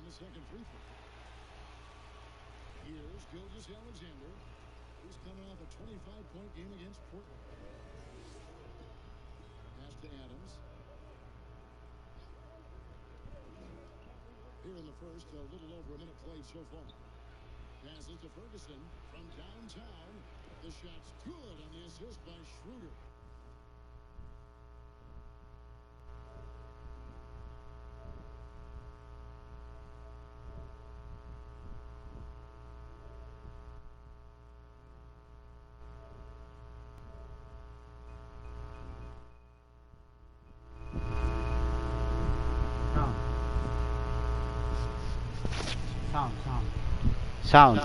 on the second free throw. Here's Gilgeous-Alexander, who's coming off a 25-point game against Portland. Pass to Adams. Here in the first, a little over a minute played so far. Passes to Ferguson from downtown. The shot's good on the assist by Schroeder. Sound.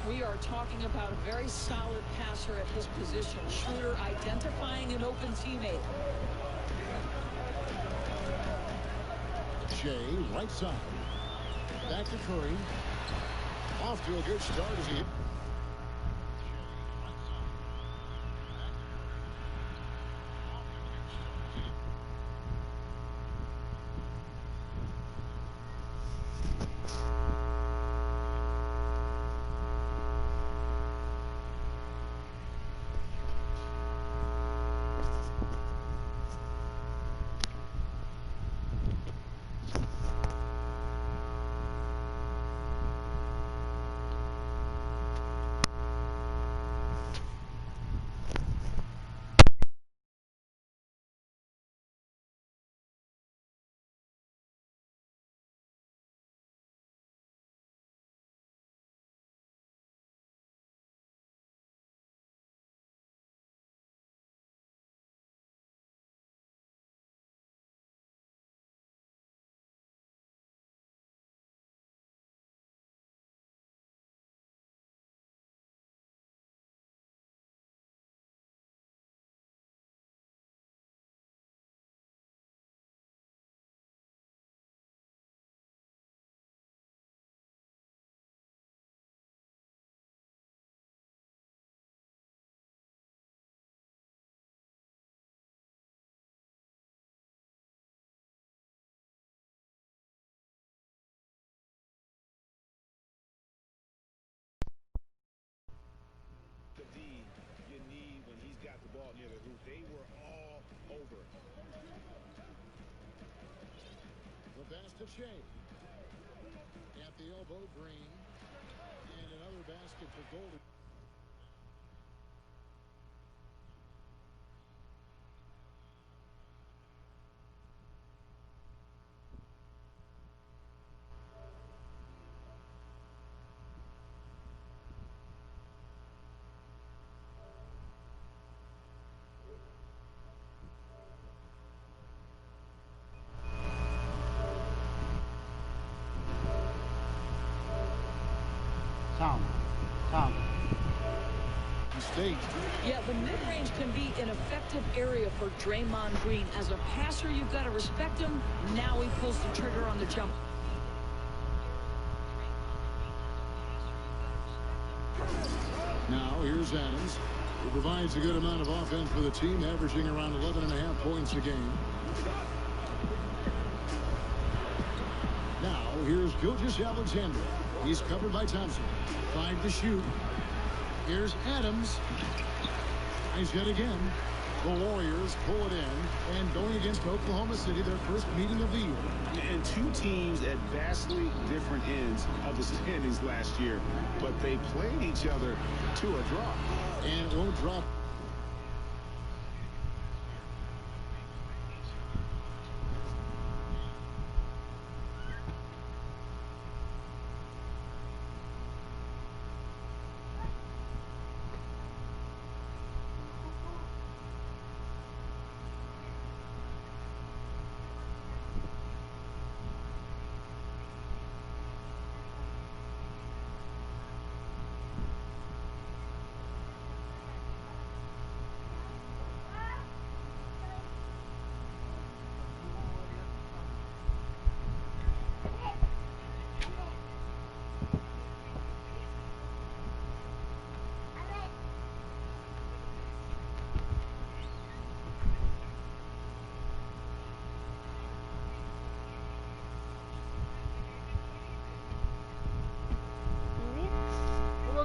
We are talking about a very solid passer at his position. Schroeder identifying an open teammate. Shea, right side. Back to Curry. Off to a good start as he... You need when he's got the ball near the hoop. They were all over. The pass to Shea. At the elbow, Green. And another basket for Golden. Sound. State. Yeah, the mid-range can be an effective area for Draymond Green. As a passer, you've got to respect him. Now he pulls the trigger on the jump. Now, here's Adams, who provides a good amount of offense for the team, averaging around 11.5 points a game. Now, here's Gilgeous-Alexander. He's covered by Thompson. 5 to shoot. Here's Adams. Nice hit again. The Warriors pull it in, and going against Oklahoma City, their first meeting of the year. And two teams at vastly different ends of the standings last year, but they played each other to a draw. And it won't drop.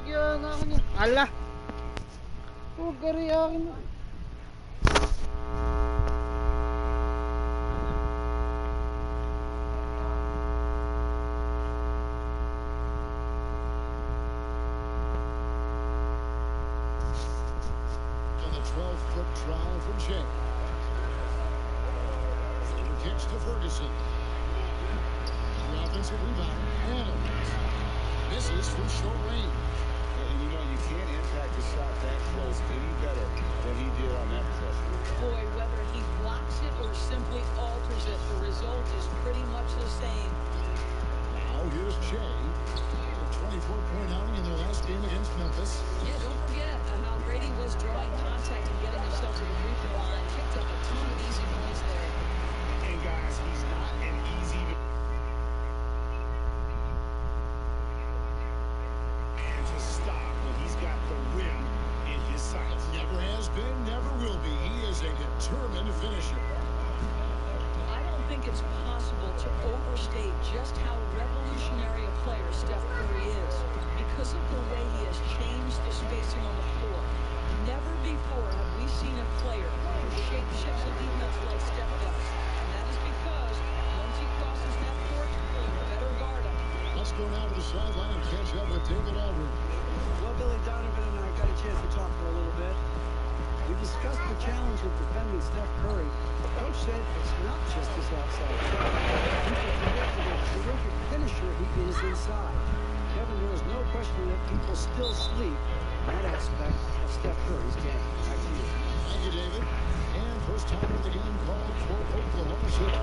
yan ako niya. Ala! Huwag ka rin akin. On the 12-foot try from Shea. Fuller kicks to Ferguson. The offensive rebound. Adams. Misses from short range. And you know, you can't impact a shot that close any better than he did on that possession. Boy, whether he blocks it or simply alters it, the result is pretty much the same. Now here's Shea. A 24-point outing in their last game against Memphis. Yeah, don't forget how great he was drawing contact and getting himself to the free throw line. Picked up a ton of easy points there. And guys, he's not an easy man to stop when he's got the rim in his sights. Never has been, never will be. He is a determined finisher. I don't think it's possible to overstate just how revolutionary a player Steph Curry is because of the way he has changed the spacing on the floor. Never before have we seen a player who shape-shifts a defense like Steph does. And that is because once he crosses that court, you better guard him. Let's go now to the sideline and catch up with David Aldridge. Well, Billy Donovan and I got a chance to talk for a little bit. We discussed the challenge of defending Steph Curry. Coach said it's not just his outside shot. People forget the terrific finisher he is inside. Kevin, there is no question that people still sleep on that aspect of Steph Curry's game. Back to you. Thank you, David. And first time of the game called for Oklahoma City.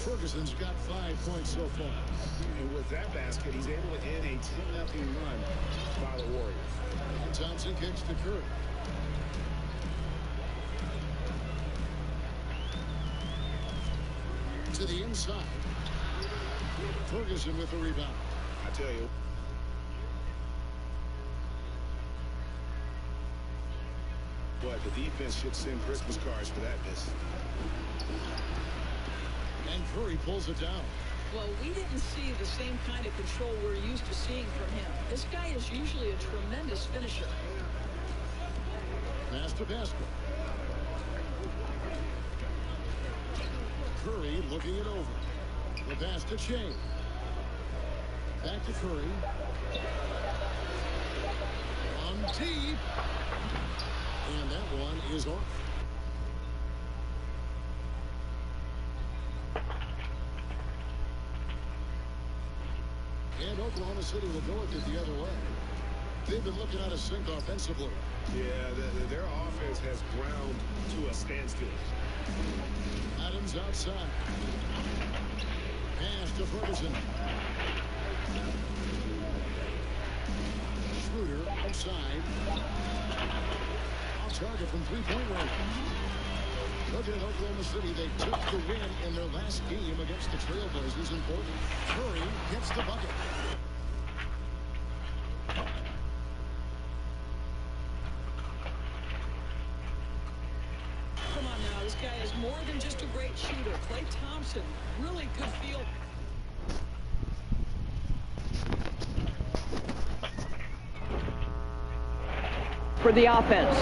Ferguson's got 5 points so far. And with that basket, he's able to end a 10-0 run by the Warriors. And Thompson kicks to Curry. To the inside. Ferguson with the rebound. I tell you. But the defense should send Christmas cards for that miss. And Curry pulls it down. Well, we didn't see the same kind of control we're used to seeing from him. This guy is usually a tremendous finisher. Pass to basket. Curry looking it over. The pass to Shea. Back to Curry. On deep. And that one is off. And Oklahoma City will go with it the other way. They've been looking out of sync offensively. Yeah, their offense has ground to a standstill. Adams outside. Pass to Ferguson. Schroeder outside. Off target from three-point range. Looking at Oklahoma City, they took the win in their last game against the Trailblazers in Portland. Curry gets the bucket. Come on now, this guy is more than just a great shooter. Klay Thompson really could feel... For the offense.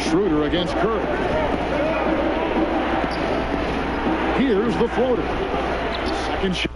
Schroeder against Curry. Here's the floater. Second shot.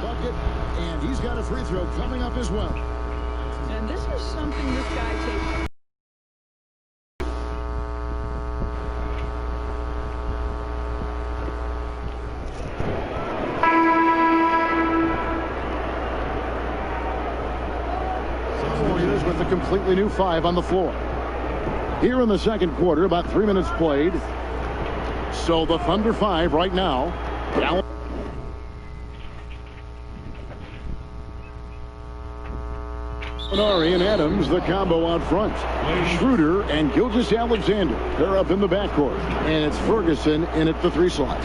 Bucket, and he's got a free throw coming up as well. And this is something this guy takes... Warriors with a completely new 5 on the floor. Here in the second quarter, about 3 minutes played. So the Thunder 5 right now. Gallinari and Adams, the combo out front. Schroeder and Gilgeous-Alexander, they're up in the backcourt. And it's Ferguson in at the 3 slot.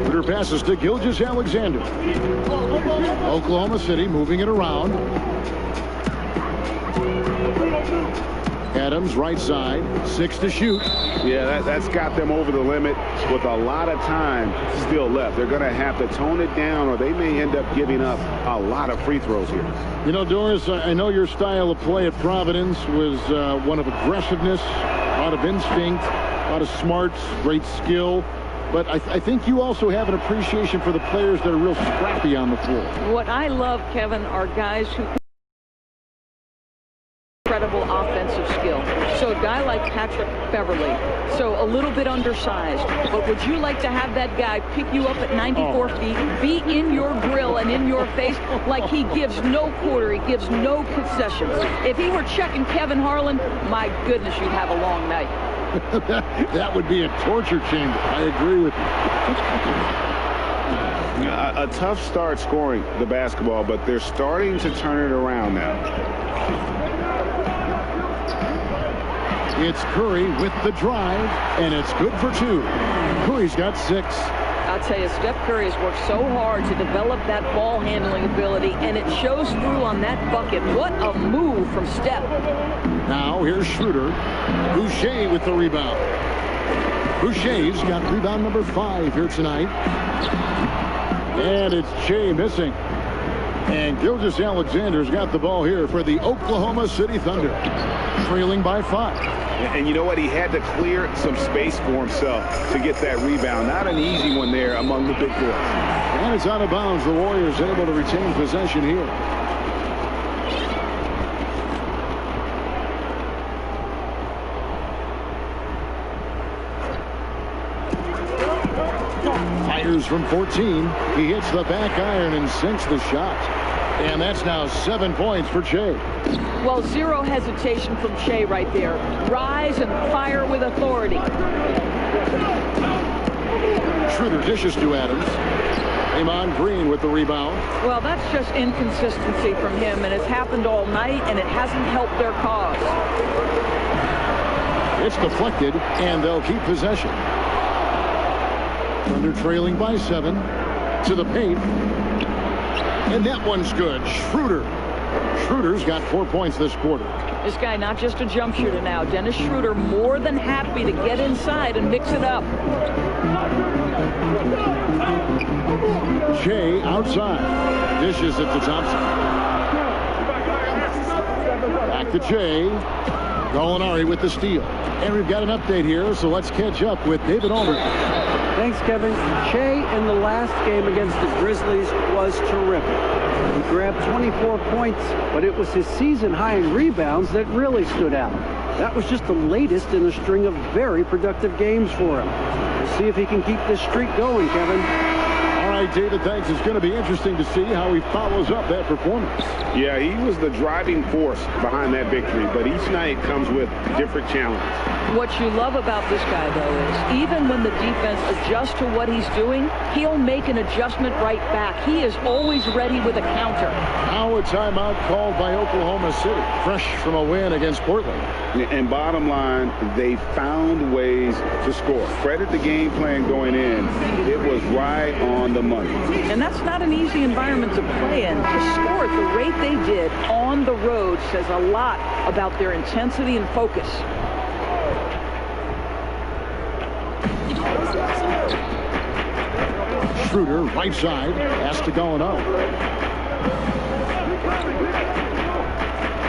Schroeder passes to Gilgeous-Alexander. Oklahoma City moving it around. Adams right side, 6 to shoot. Yeah, that's got them over the limit with a lot of time still left. They're going to have to tone it down, or they may end up giving up a lot of free throws here. You know, Doris, I know your style of play at Providence was one of aggressiveness, a lot of instinct, a lot of smarts, great skill. But I think you also have an appreciation for the players that are real scrappy on the floor. What I love, Kevin, are guys who incredible offensive skill. So a guy like Patrick Beverly, so a little bit undersized, but would you like to have that guy pick you up at 94 feet, be in your grill and in your face like he gives no quarter, he gives no concessions? If he were checking Kevin Harlan, my goodness, you'd have a long night. That would be a torture chamber. I agree with you. A tough start scoring the basketball, but they're starting to turn it around now. It's Curry with the drive, and it's good for 2. Curry's got 6. I'll tell you, Steph Curry has worked so hard to develop that ball handling ability, and it shows through on that bucket. What a move from Steph. Now here's Schroeder. Boucher with the rebound. Boucher's got rebound number 5 here tonight. And it's Shea missing. And Gilgeous-Alexander's got the ball here for the Oklahoma City Thunder, trailing by 5. And you know what? He had to clear some space for himself to get that rebound. Not an easy one there among the big boys. And it's out of bounds. The Warriors able to retain possession here. Fires from 14. He hits the back iron and sinks the shot. And that's now 7 points for Shea. Well, zero hesitation from Shea right there. Rise and fire with authority. Schroeder dishes to Adams. Draymond Green with the rebound. Well, that's just inconsistency from him, and it's happened all night, and it hasn't helped their cause. It's deflected, and they'll keep possession. Thunder trailing by 7 to the paint. And that one's good. Schroeder's got 4 points this quarter. This guy not just a jump shooter now. Dennis Schroeder more than happy to get inside and mix it up. Shea outside. Dishes it to Thompson. Back to Shea. Gallinari with the steal. And we've got an update here, so let's catch up with David Aldridge. Thanks, Kevin. Shea in the last game against the Grizzlies was terrific. He grabbed 24 points, but it was his season high in rebounds that really stood out. That was just the latest in a string of very productive games for him. We'll see if he can keep this streak going, Kevin. All right, David, thanks. It's going to be interesting to see how he follows up that performance. Yeah, he was the driving force behind that victory, but each night comes with different challenges. What you love about this guy, though, is even when the defense adjusts to what he's doing, he'll make an adjustment right back. He is always ready with a counter. Now a timeout called by Oklahoma City, fresh from a win against Portland. And bottom line, they found ways to score. Credit the game plan going in. It was right on the money. And that's not an easy environment to play in. To score at the rate they did on the road says a lot about their intensity and focus. Schroeder, right side, has to go and out.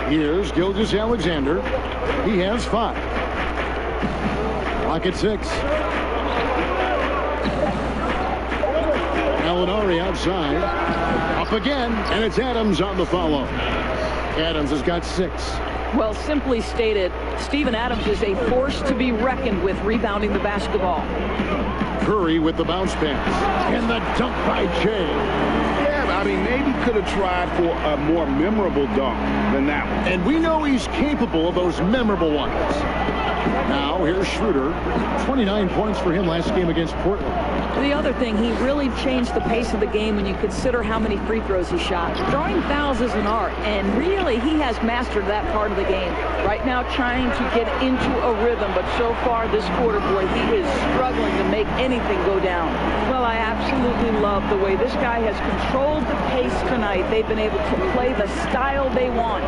Here's Gilgeous-Alexander. He has 5. Clock at 6. Gallinari outside. Up again, and it's Adams on the follow. Adams has got 6. Well, simply stated, Steven Adams is a force to be reckoned with rebounding the basketball. Curry with the bounce pass. And the dunk by Shea. Yeah, I mean, maybe could have tried for a more memorable dunk than that one. And we know he's capable of those memorable ones. Now, here's Schroeder. 29 points for him last game against Portland. The other thing, he really changed the pace of the game when you consider how many free throws he shot. Drawing fouls is an art, and really he has mastered that part of the game. Right now trying to get into a rhythm, but so far this quarter, boy, he is struggling to make anything go down. Well, I absolutely love the way this guy has controlled the pace tonight. They've been able to play the style they want.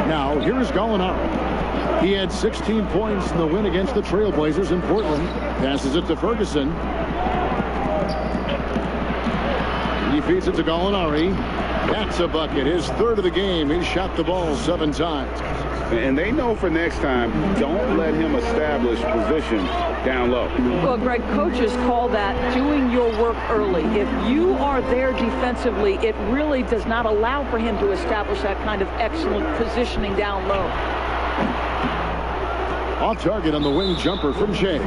Now, here's Gallinari. He had 16 points in the win against the Trailblazers in Portland. Passes it to Ferguson. He feeds it to Gallinari. That's a bucket. His 3rd of the game. He shot the ball 7 times. And they know for next time, don't let him establish position down low. Well, Greg, coaches call that doing your work early. If you are there defensively, it really does not allow for him to establish that kind of excellent positioning down low. Off target on the wing jumper from Shea.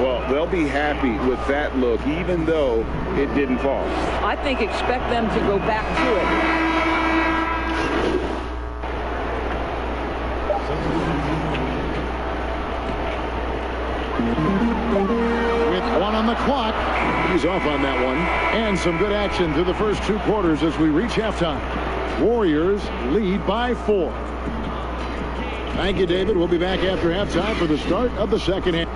Well, they'll be happy with that look, even though it didn't fall. I think expect them to go back to it. With 1 on the clock, he's off on that one. And some good action through the first 2 quarters as we reach halftime. Warriors lead by 4. Thank you, David. We'll be back after halftime for the start of the second half.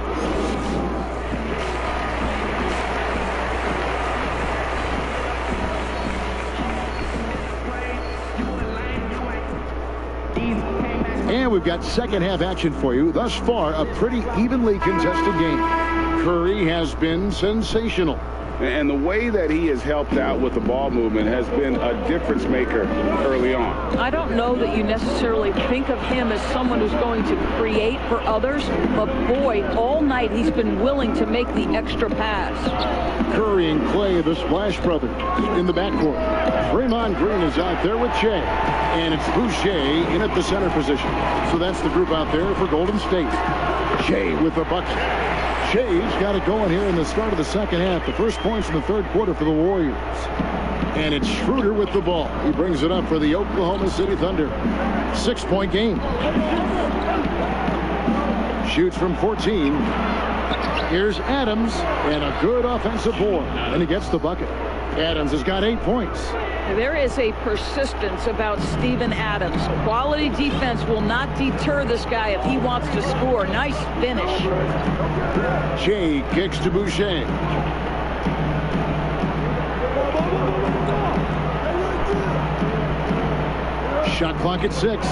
And we've got second half action for you. Thus far, a pretty evenly contested game. Curry has been sensational. And the way that he has helped out with the ball movement has been a difference maker early on. I don't know that you necessarily think of him as someone who's going to create for others, but boy, all night he's been willing to make the extra pass. Curry and Clay, the Splash Brothers, in the backcourt. Draymond Green is out there with Shea. And it's Boucher in at the center position. So that's the group out there for Golden State. Shea with the bucket. Shea's got it going here in the start of the second half. The first points in the 3rd quarter for the Warriors. And it's Schroeder with the ball. He brings it up for the Oklahoma City Thunder. 6-point game. Shoots from 14. Here's Adams, and a good offensive board. And he gets the bucket. Adams has got 8 points. There is a persistence about Steven Adams. Quality defense will not deter this guy if he wants to score. Nice finish. Shea kicks to Boucher. Shot clock at 6.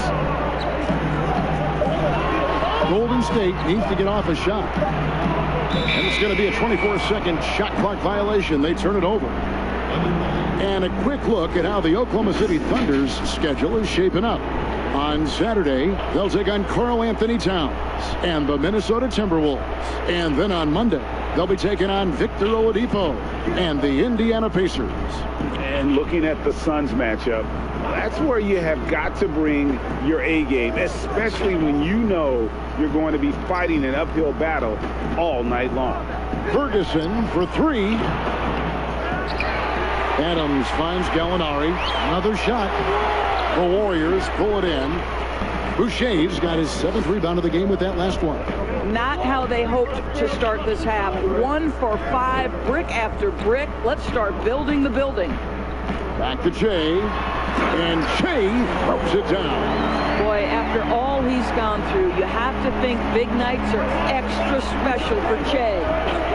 Golden State needs to get off a shot. And it's going to be a 24-second shot clock violation. They turn it over. And a quick look at how the Oklahoma City Thunder's schedule is shaping up. On Saturday, they'll take on Karl Anthony Towns and the Minnesota Timberwolves. And then on Monday, they'll be taking on Victor Oladipo and the Indiana Pacers. And looking at the Suns matchup, that's where you have got to bring your A game, especially when you know you're going to be fighting an uphill battle all night long. Ferguson for 3. Adams finds Gallinari. Another shot. The Warriors pull it in. Boucher's got his 7th rebound of the game with that last one. Not how they hoped to start this half. 1 for 5, brick after brick. Let's start building the building. Back to Shea. And Shea throws it down. Boy, after all he's gone through, you have to think big nights are extra special for Shea.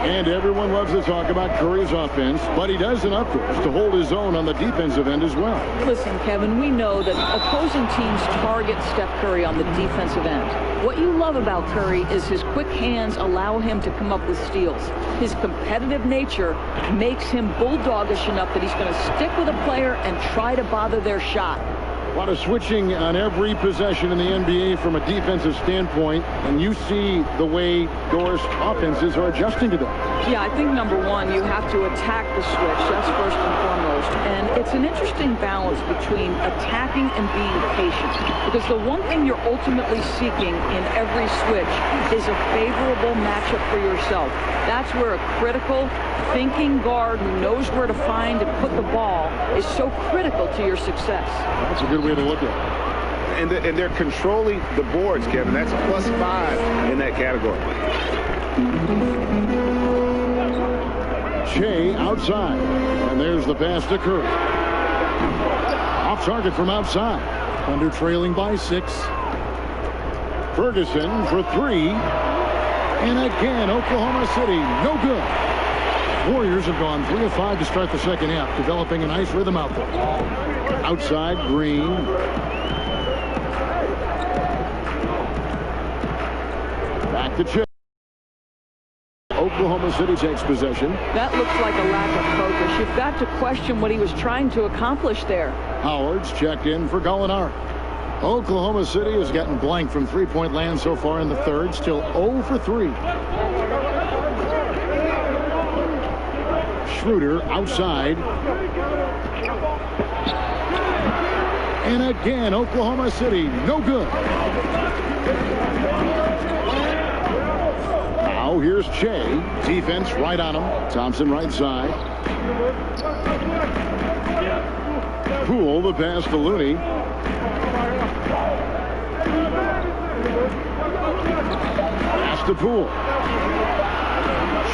And everyone loves to talk about Curry's offense, but he does enough to hold his own on the defensive end as well. Listen, Kevin, we know that opposing teams target Steph Curry on the defensive end. What you love about Curry is his quick hands allow him to come up with steals. His competitive nature makes him bulldogish enough that he's going to stick with a player and try to bother their shot. A lot of switching on every possession in the NBA from a defensive standpoint, and you see the way Doris offenses are adjusting to that. Yeah, I think number one, you have to attack the switch. That's first and foremost. And it's an interesting balance between attacking and being patient. Because the one thing you're ultimately seeking in every switch is a favorable matchup for yourself. That's where a critical, thinking guard who knows where to find and put the ball is so critical to your success. That's a good way to look at it. And they're controlling the boards, Kevin. That's +5 in that category. Shea outside. And there's the pass to Curry. Off target from outside. Thunder trailing by 6. Ferguson for 3. And again, Oklahoma City, no good. Warriors have gone 3 of 5 to start the second half, developing a nice rhythm out there. Outside, Green. Back to Shea. Oklahoma City takes possession. That looks like a lack of focus. You've got to question what he was trying to accomplish there. Howard's checked in for Gallinari. Oklahoma City has gotten blank from three-point land so far in the third. Still 0 for 3. Schroeder outside. And again, Oklahoma City, no good. Now here's Shea. Defense right on him. Thompson right side. Poole the pass to Looney. Pass to Poole.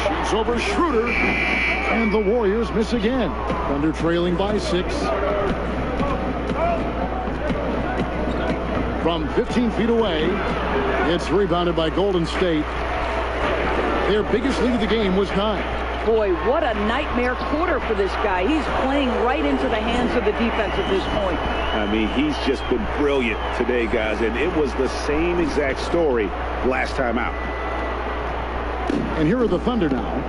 Shoots over Schroeder. And the Warriors miss again. Thunder trailing by 6. From 15 feet away, it's rebounded by Golden State. Their biggest lead of the game was 9. Boy, what a nightmare quarter for this guy. He's playing right into the hands of the defense at this point. I mean, he's just been brilliant today, guys, and it was the same exact story last time out. And here are the Thunder now.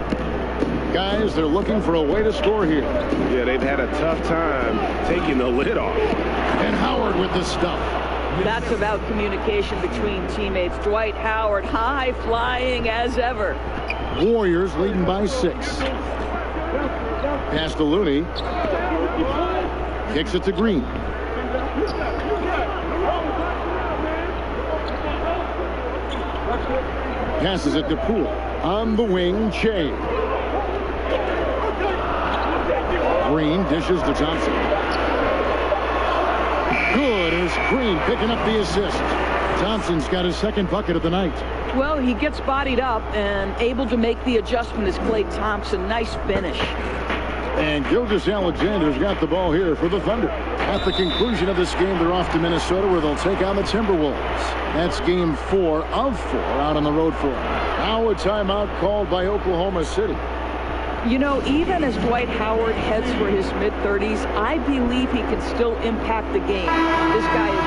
Guys, they're looking for a way to score here. Yeah, they've had a tough time taking the lid off. And Howard with the stuff. That's about communication between teammates. Dwight Howard, high flying as ever. Warriors leading by 6. Pass to Looney. Kicks it to Green. Passes it to Poole. On the wing, Shea. Green dishes to Thompson. Good as Green picking up the assist. Thompson's got his second bucket of the night. Well, he gets bodied up and able to make the adjustment is Klay Thompson. Nice finish. And Gilgeous-Alexander's got the ball here for the Thunder. At the conclusion of this game, they're off to Minnesota where they'll take on the Timberwolves. That's game 4 of 4 out on the road for them. Now a timeout called by Oklahoma City. You know, even as Dwight Howard heads for his mid-30s, I believe he can still impact the game. This guy is...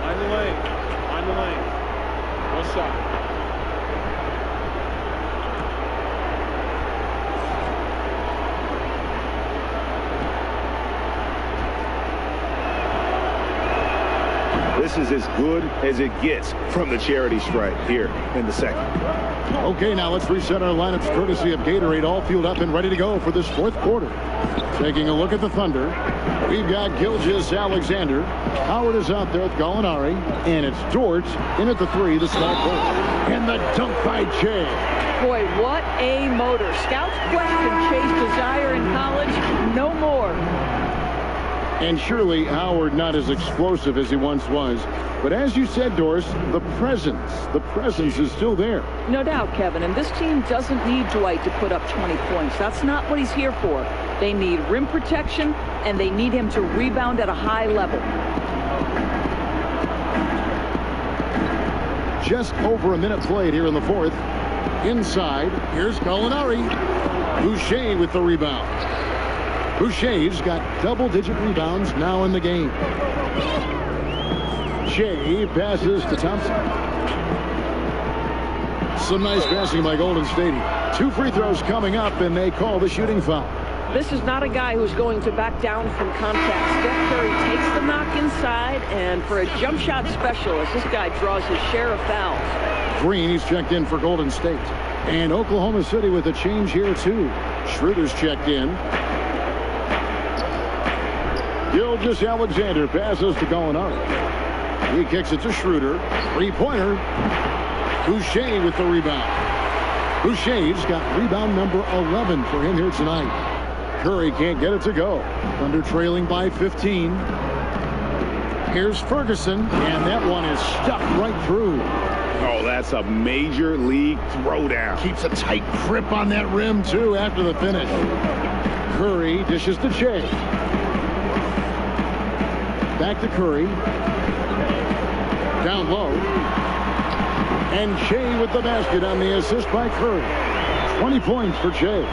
On the lane. One shot. This is as good as it gets from the charity stripe here in the second. Okay, now let's reset our lineups courtesy of Gatorade, all fueled up and ready to go for this fourth quarter. Taking a look at the Thunder, we've got Gilgeous-Alexander. Howard is out there with Gallinari, and it's Dort in at the 3, the small forward. And the dunk by Jay. Boy, what a motor. Scouts question Chase Desire in college. No more. And surely Howard not as explosive as he once was. But as you said, Doris, the presence is still there. No doubt, Kevin. And this team doesn't need Dwight to put up 20 points. That's not what he's here for. They need rim protection, and they need him to rebound at a high level. Just over a minute played here in the fourth. Inside, here's Gallinari. Boucher with the rebound. Boucher's got double-digit rebounds now in the game. Shea passes to Thompson. Some nice passing by Golden State. 2 free throws coming up, and they call the shooting foul. This is not a guy who's going to back down from contact. Steph Curry takes the knock inside, and for a jump shot specialist, this guy draws his share of fouls. Green, he's checked in for Golden State. And Oklahoma City with a change here, too. Schroeder's checked in. Gilgeous-Alexander passes to Gallinari. He kicks it to Schroeder. 3-pointer. Boucher with the rebound. Boucher's got rebound number 11 for him here tonight. Curry can't get it to go. Thunder trailing by 15. Here's Ferguson, and that one is stuck right through. Oh, that's a major league throwdown. Keeps a tight grip on that rim, too, after the finish. Curry dishes to Shea. Back to Curry. Down low. And Shea with the basket on the assist by Curry. 20 points for Shea.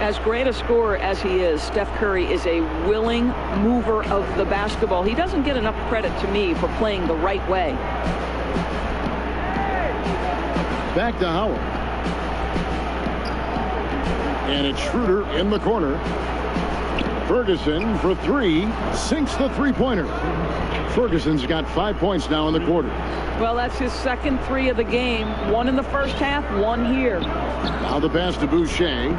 As great a scorer as he is, Steph Curry is a willing mover of the basketball. He doesn't get enough credit to me for playing the right way. Back to Howard. And it's Schroeder in the corner. Ferguson for 3, sinks the 3-pointer. Ferguson's got 5 points now in the quarter. Well, that's his second 3 of the game. 1 in the first half, 1 here. Now the pass to Boucher.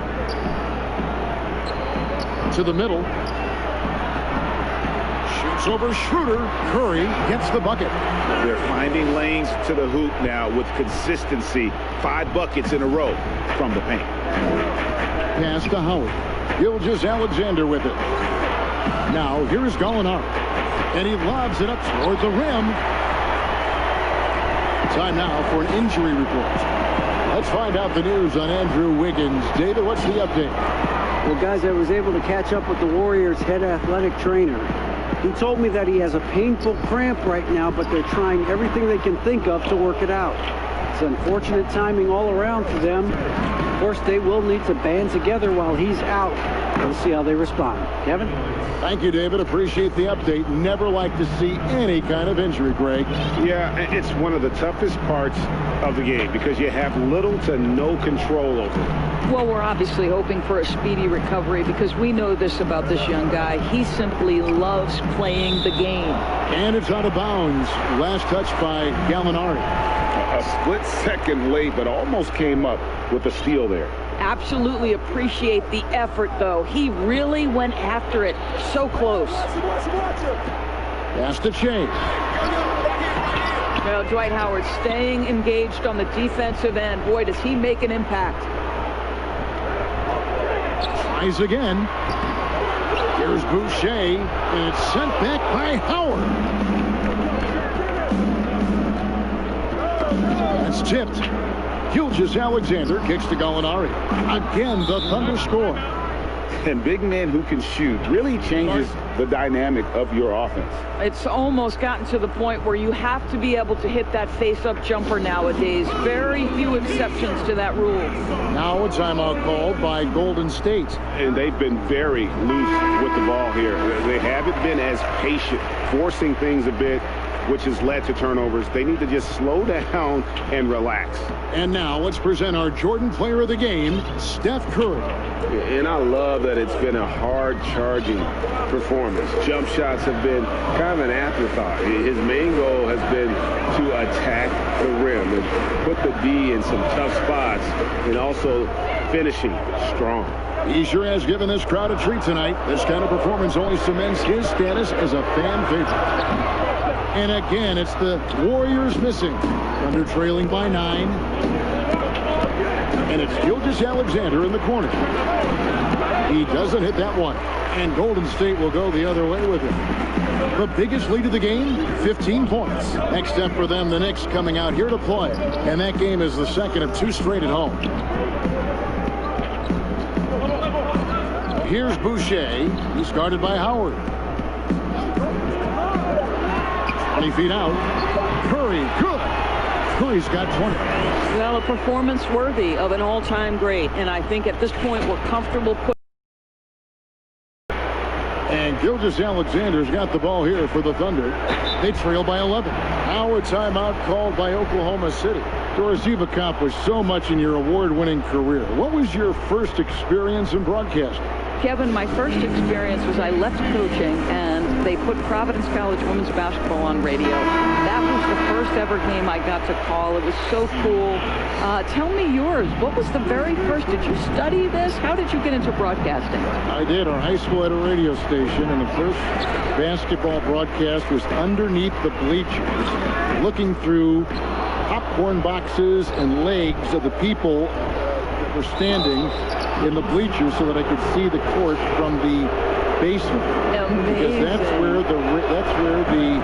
To the middle. Shoots over Schroeder. Curry gets the bucket. They're finding lanes to the hoop now with consistency. 5 buckets in a row from the paint. Pass to Howard. Gilgeous-Alexander with it. Now here's Gallinari. And he lobs it up toward the rim. Time now for an injury report. Let's find out the news on Andrew Wiggins. David, what's the update? Well, guys, I was able to catch up with the Warriors' head athletic trainer. He told me that he has a painful cramp right now, but they're trying everything they can think of to work it out. It's unfortunate timing all around for them. Of course, they will need to band together while he's out. We'll see how they respond. Kevin? Thank you, David. Appreciate the update. Never like to see any kind of injury, Greg. Yeah, it's one of the toughest parts of the game because you have little to no control over it. Well, we're obviously hoping for a speedy recovery because we know this about this young guy. He simply loves playing the game. And it's out of bounds. Last touch by Gallinari. A split second late, but almost came up with a steal there. Absolutely appreciate the effort, though. He really went after it. So close. Pass to Chase. Well, Dwight Howard staying engaged on the defensive end. Boy, does he make an impact. Tries again. Here's Boucher, and it's sent back by Howard. It's tipped. Gilgeous-Alexander kicks to Gallinari. Again, the Thunder score. And big men who can shoot really changes the dynamic of your offense. It's almost gotten to the point where you have to be able to hit that face-up jumper nowadays. Very few exceptions to that rule. Now a timeout called by Golden State. And they've been very loose with the ball here. They haven't been as patient, forcing things a bit, which has led to turnovers. They need to just slow down and relax. And now let's present our Jordan Player of the Game, Steph Curry. And I love that it's been a hard-charging performance. Jump shots have been kind of an afterthought. His main goal has been to attack the rim and put the D in some tough spots and also finishing strong. He sure has given this crowd a treat tonight. This kind of performance only cements his status as a fan favorite. And again, it's the Warriors missing. Thunder trailing by 9. And it's Gilgeous-Alexander in the corner. He doesn't hit that one. And Golden State will go the other way with him. The biggest lead of the game, 15 points. Next up for them, the Knicks coming out here to play. And that game is the second of 2 straight at home. Here's Boucher. He's guarded by Howard. 20 feet out. Curry, good. Curry's got 20. Well, a performance worthy of an all-time great. And I think at this point we're comfortable putting. And Gilgeous-Alexander's got the ball here for the Thunder. They trail by 11. Now a timeout called by Oklahoma City. Doris, you've accomplished so much in your award-winning career. What was your first experience in broadcasting? Kevin, my first experience was I left coaching and they put Providence College women's basketball on radio. That was the first ever game I got to call. It was so cool. Tell me yours. What was the very first? Did you study this? How did you get into broadcasting? I did. Our high school had a radio station, and the first basketball broadcast was underneath the bleachers, looking through popcorn boxes and legs of the people that were standing in the bleachers so that I could see the court from the basement. Amazing. Because that's where the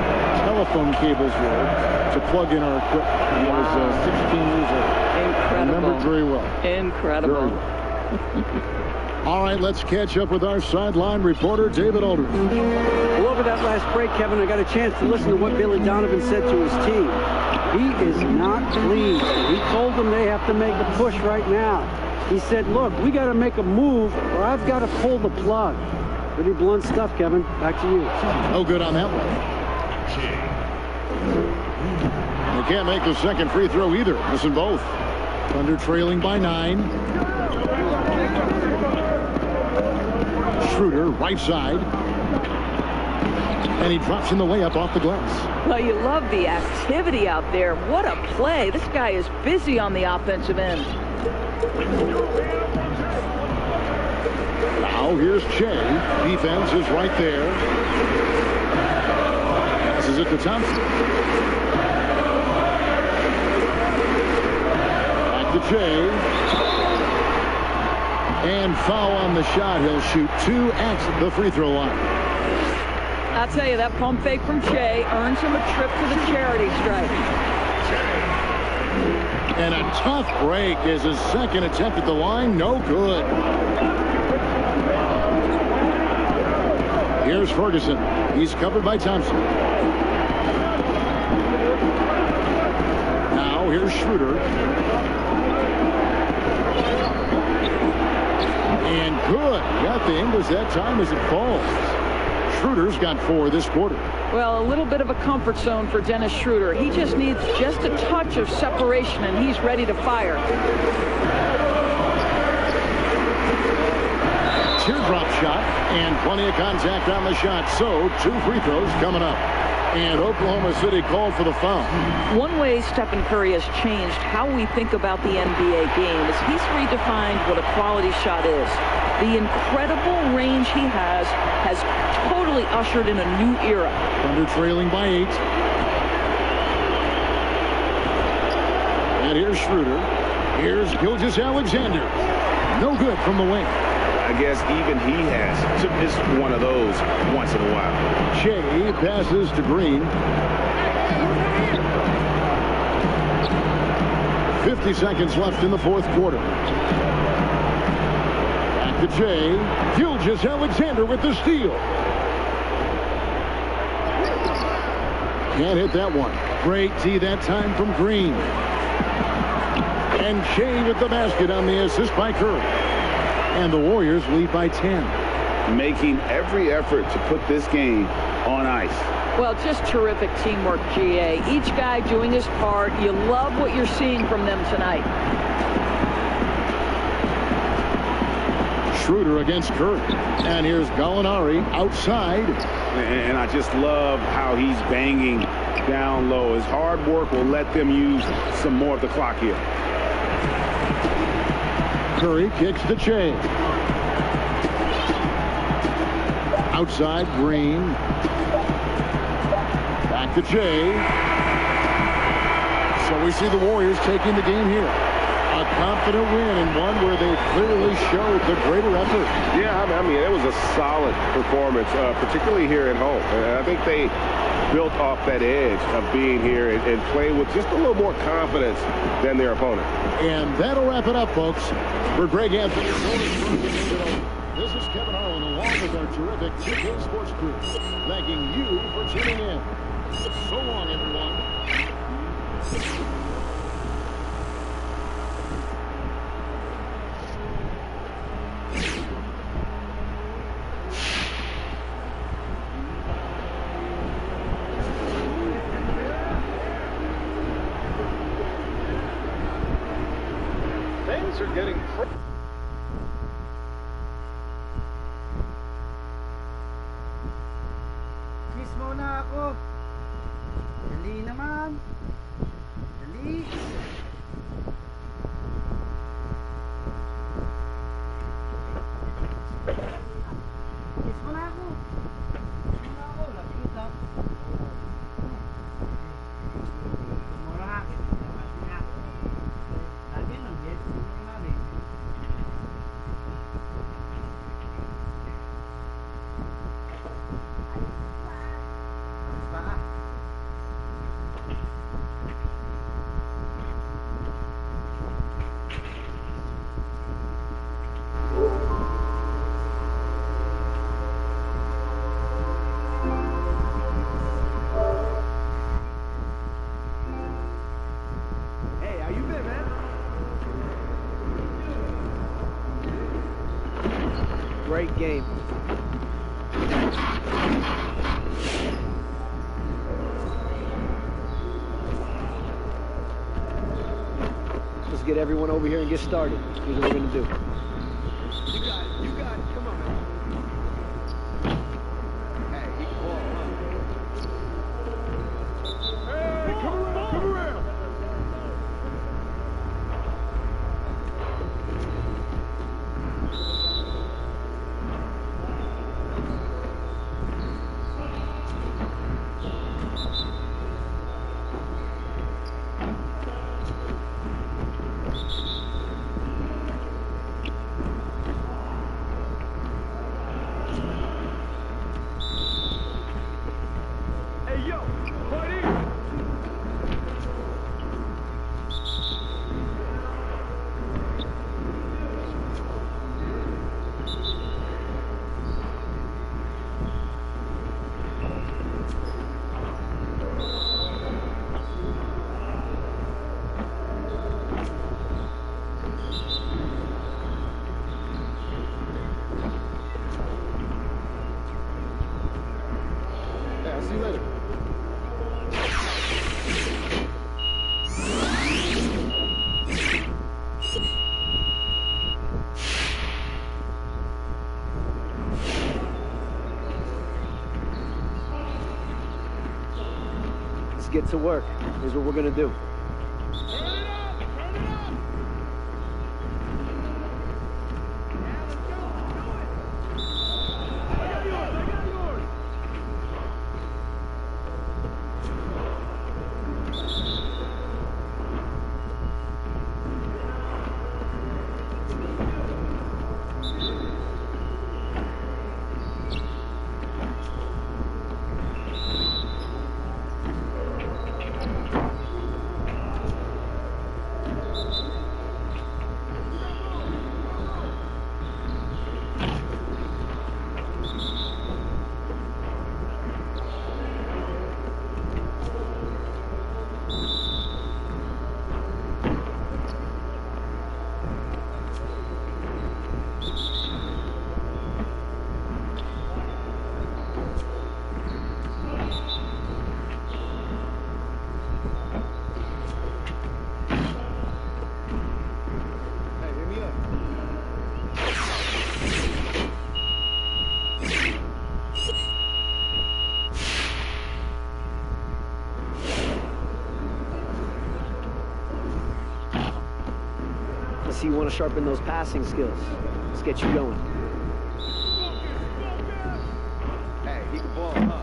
telephone cables were to plug in our equipment. I was 16 years old. Incredible. I remember it very well. Incredible. Very well. All right, let's catch up with our sideline reporter, David Aldridge. Well, over that last break, Kevin, I got a chance to listen to what Billy Donovan said to his team. He is not pleased. He told them they have to make a push right now. He said, look, we got to make a move or I've got to pull the plug. Pretty blunt stuff, Kevin. Back to you. No good on that one. They can't make the second free throw either. Missing both. Thunder trailing by 9. Schroeder, right side. And he drops in the layup off the glass. Well, you love the activity out there. What a play. This guy is busy on the offensive end. Now here's Che. Defense is right there. Passes it to Thompson. Back to Che. And foul on the shot. He'll shoot 2 at the free throw line. I'll tell you, that pump fake from Che earns him a trip to the charity stripe. And a tough break is his second attempt at the line. No good. Here's Ferguson. He's covered by Thompson. Now here's Schroeder. And good. Got the Ingles that time as it falls. Schroeder's got 4 this quarter. Well, a little bit of a comfort zone for Dennis Schroeder. He just needs just a touch of separation, and he's ready to fire. Teardrop shot, and plenty of contact on the shot. So 2 free throws coming up. And Oklahoma City called for the foul. One way Stephen Curry has changed how we think about the NBA game is he's redefined what a quality shot is. The incredible range he has totally ushered in a new era. Thunder trailing by 8. And here's Schroeder. Here's Gilgeous-Alexander. No good from the wing. I guess even he has to miss one of those once in a while. Shea passes to Green. 50 seconds left in the 4th quarter. Back to Shea. Gilgeous-Alexander with the steal. Can't hit that one. Great D that time from Green. And Shea with the basket on the assist by Curry. And the Warriors lead by 10. Making every effort to put this game on ice. Well, just terrific teamwork, GA. Each guy doing his part. You love what you're seeing from them tonight. Schroeder against Curry. And here's Gallinari outside. And I just love how he's banging down low. His hard work will let them use some more of the clock here. Curry kicks to Shea. Outside, Green. Back to Shea. So we see the Warriors taking the game here. A confident win, and one where they clearly showed the greater effort. Yeah, I mean, it was a solid performance, particularly here at home. And I think they built off that edge of being here and playing with just a little more confidence than their opponent. And that'll wrap it up, folks. For Greg Anthony, this is Kevin Harlan along with our terrific 2K Sports crew, thanking you for tuning in. So long, everyone. Things are getting Kiss muna ako. Dali naman. Dali. Kiss muna ako. Kiss muna ako. Lapit lang. Mura. Lagi nang yes. Mali. Hey, how you been, man? Great game. Let's get everyone over here and get started. Here's what we're gonna do. You got it. You got it. Come on, man. Hey, he can ball, huh? Hey, come around. Come around. Hey, yo, right here. Hey, I'll see you later. get to work. Here's what we're going to do. You want to sharpen those passing skills. Let's get you going. Hey, he can ball, huh?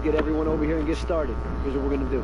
Get everyone over here and get started. Here's what we're going to do.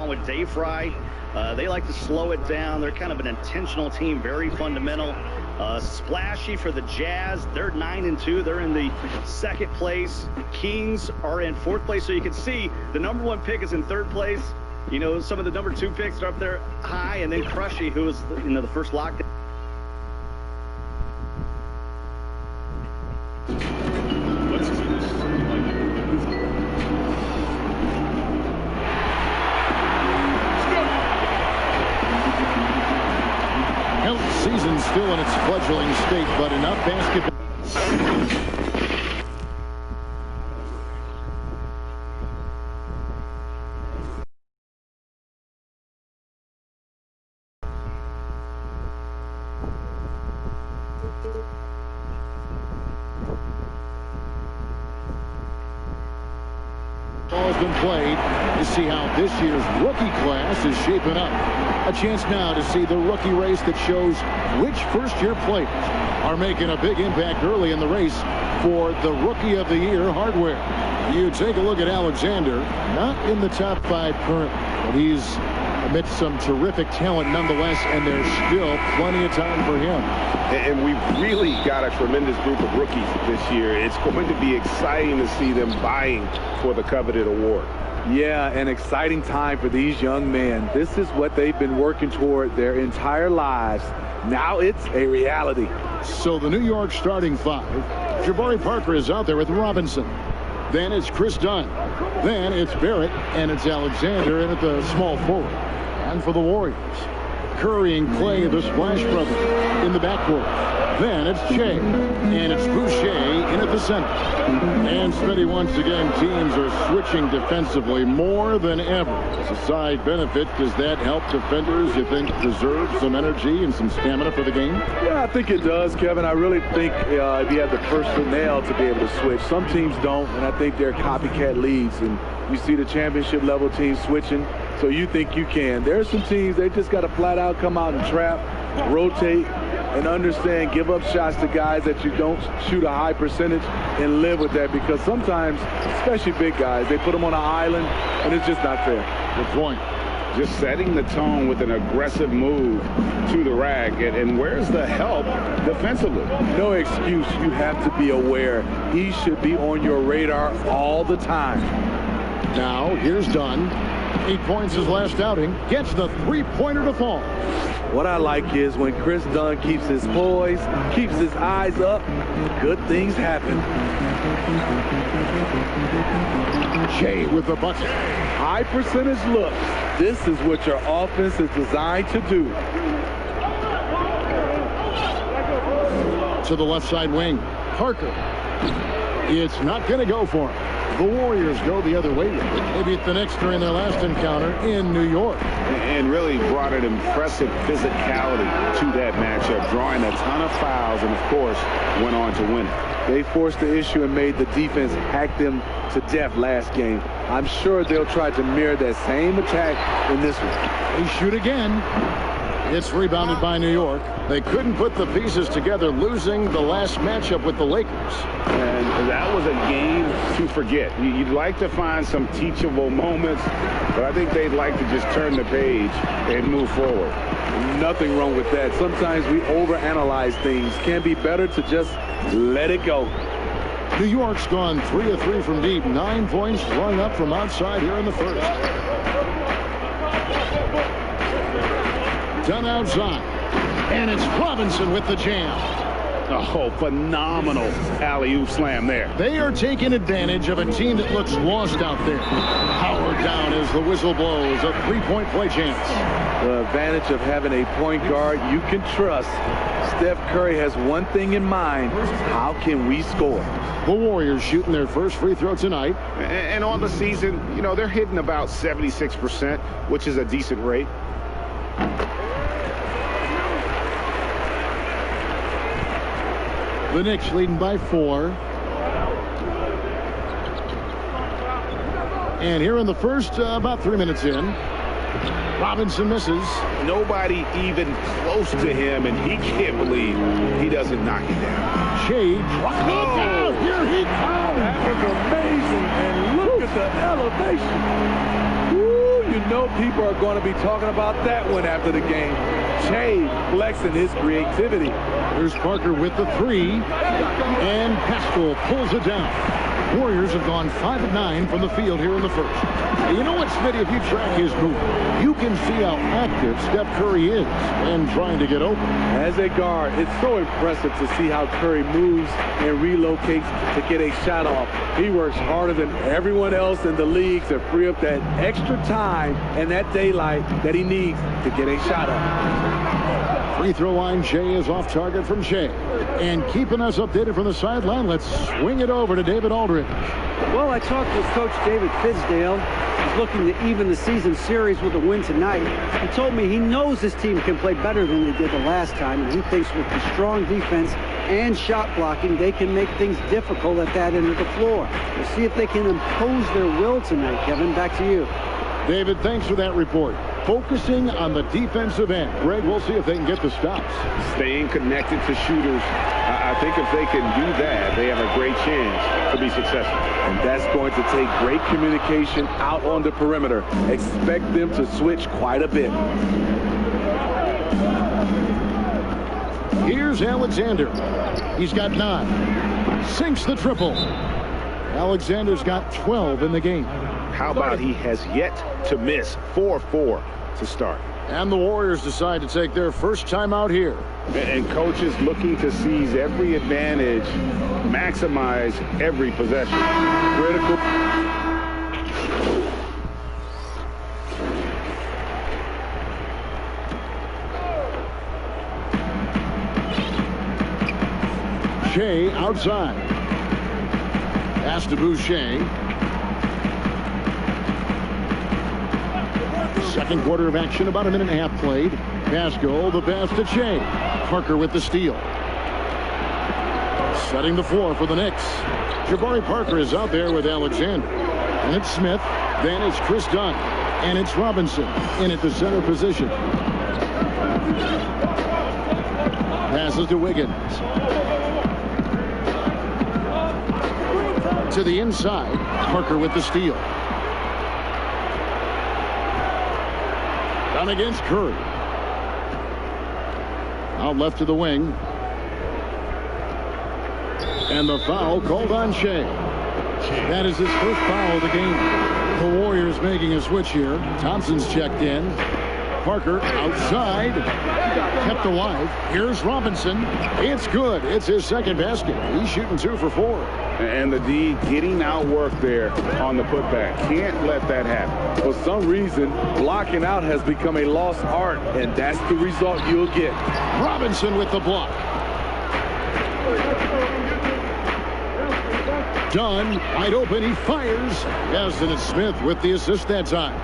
With Dave Fry, they like to slow it down. They're kind of an intentional team, very fundamental. Splashy for the Jazz. They're 9-2. They're in the second place. Kings are in fourth place. So you can see the number one pick is in third place. You know, some of the number two picks are up there high, and then Crushy, who was, you know, the first lockdown. still in its fledgling state, but enough basketball. Has been played to see how this year's rookie class is shaping up. A chance now to see the rookie race that shows which first-year players are making a big impact early in the race for the Rookie of the Year hardware. You take a look at Alexander, not in the top 5 currently, but he's amidst some terrific talent nonetheless, and there's still plenty of time for him. And we've really got a tremendous group of rookies this year. It's going to be exciting to see them vying for the coveted award. Yeah, an exciting time for these young men. This is what they've been working toward their entire lives. Now it's a reality. So the New York starting 5. Jabari Parker is out there with Robinson. Then it's Chris Dunn. Then it's Barrett, and it's Alexander in at the small forward. And for the Warriors, Curry and Clay, the Splash Brothers, in the backcourt. Then it's Shea, and it's Boucher in at the center. And Smitty, once again, teams are switching defensively more than ever. As a side benefit, does that help defenders, you think, preserve some energy and some stamina for the game? Yeah, I think it does, Kevin. I really think if you have the personnel to be able to switch. Some teams don't, and I think they're copycat leagues. And you see the championship level teams switching, so you think you can. There are some teams, they just got to flat out come out and trap, rotate, and understand, give up shots to guys that you don't shoot a high percentage and live with that, because sometimes, especially big guys, they put them on an island, and it's just not fair. Good point. Just setting the tone with an aggressive move to the rack. And where's the help defensively? No excuse. You have to be aware. He should be on your radar all the time. Now, here's Dunn. 8 points his last outing. Gets the three-pointer to fall. What I like is when Chris Dunn keeps his poise, keeps his eyes up, good things happen. Shea with the bucket. High percentage looks. This is what your offense is designed to do. To the left side wing. Parker. It's not going to go for him. The Warriors go the other way. Maybe it's the next during their last encounter in New York. And really brought an impressive physicality to that matchup, drawing a ton of fouls, and of course went on to win it. They forced the issue and made the defense hack them to death last game. I'm sure they'll try to mirror that same attack in this one. They shoot again. It's rebounded by New York. They couldn't put the pieces together, losing the last matchup with the Lakers. And that was a game to forget. You'd like to find some teachable moments, but I think they'd like to just turn the page and move forward. Nothing wrong with that. Sometimes we overanalyze things. Can be better to just let it go. New York's gone 3 of 3 from deep. 9 points run up from outside here in the first. Done outside. And it's Robinson with the jam. Oh, phenomenal alley-oop slam there. They are taking advantage of a team that looks lost out there. Power down as the whistle blows. A 3-point play chance. The advantage of having a point guard you can trust. Steph Curry has one thing in mind. How can we score? The Warriors shooting their first free throw tonight. And on the season, you know, they're hitting about 76%, which is a decent rate. The Knicks leading by 4. And here in the first, about 3 minutes in, Robinson misses. Nobody even close to him, and he can't believe he doesn't knock it down. Shea dropped it down. Here he comes. That was amazing. And look at the elevation. Woo, you know people are going to be talking about that one after the game. Shea flexing his creativity. Here's Parker with the 3. And Pascal pulls it down. Warriors have gone 5 of 9 from the field here in the first. And you know what, Smitty? If you track his movement, you can see how active Steph Curry is and trying to get open. As a guard, it's so impressive to see how Curry moves and relocates to get a shot off. He works harder than everyone else in the league to free up that extra time and that daylight that he needs to get a shot off. Free throw line, Shea is off target from Shea. And keeping us updated from the sideline, let's swing it over to David Aldridge. Well, I talked with Coach David Fizdale. He's looking to even the season series with a win tonight. He told me he knows this team can play better than they did the last time, and he thinks with the strong defense and shot blocking, they can make things difficult at that end of the floor. We'll see if they can impose their will tonight. Kevin, back to you. David, thanks for that report. Focusing on the defensive end. Greg, we'll see if they can get the stops. Staying connected to shooters. I think if they can do that, they have a great chance to be successful. And that's going to take great communication out on the perimeter. Expect them to switch quite a bit. Here's Alexander. He's got 9. Sinks the triple. Alexander's got 12 in the game. How about he has yet to miss 4-4 to start? And the Warriors decide to take their first time out here. And coaches looking to seize every advantage, maximize every possession. Critical. Shea outside. Pass to Boucher. Second quarter of action, about a minute and a half played. Pascal, the pass to Shea. Parker with the steal. Setting the floor for the Knicks. Jabari Parker is out there with Alexander. And it's Smith. Then it's Chris Dunn. And it's Robinson in at the center position. Passes to Wiggins. To the inside. Parker with the steal. Down against Curry. Out left to the wing. And the foul called on Shea. That is his first foul of the game. The Warriors making a switch here. Thompson's checked in. Parker outside. Kept alive. Here's Robinson. It's good. It's his second basket. He's shooting 2 for 4. And the D getting outworked there on the putback. Can't let that happen. For some reason, blocking out has become a lost art, and that's the result you'll get. Robinson with the block. Dunn, wide open, he fires. Yes, and it's Smith with the assist that time.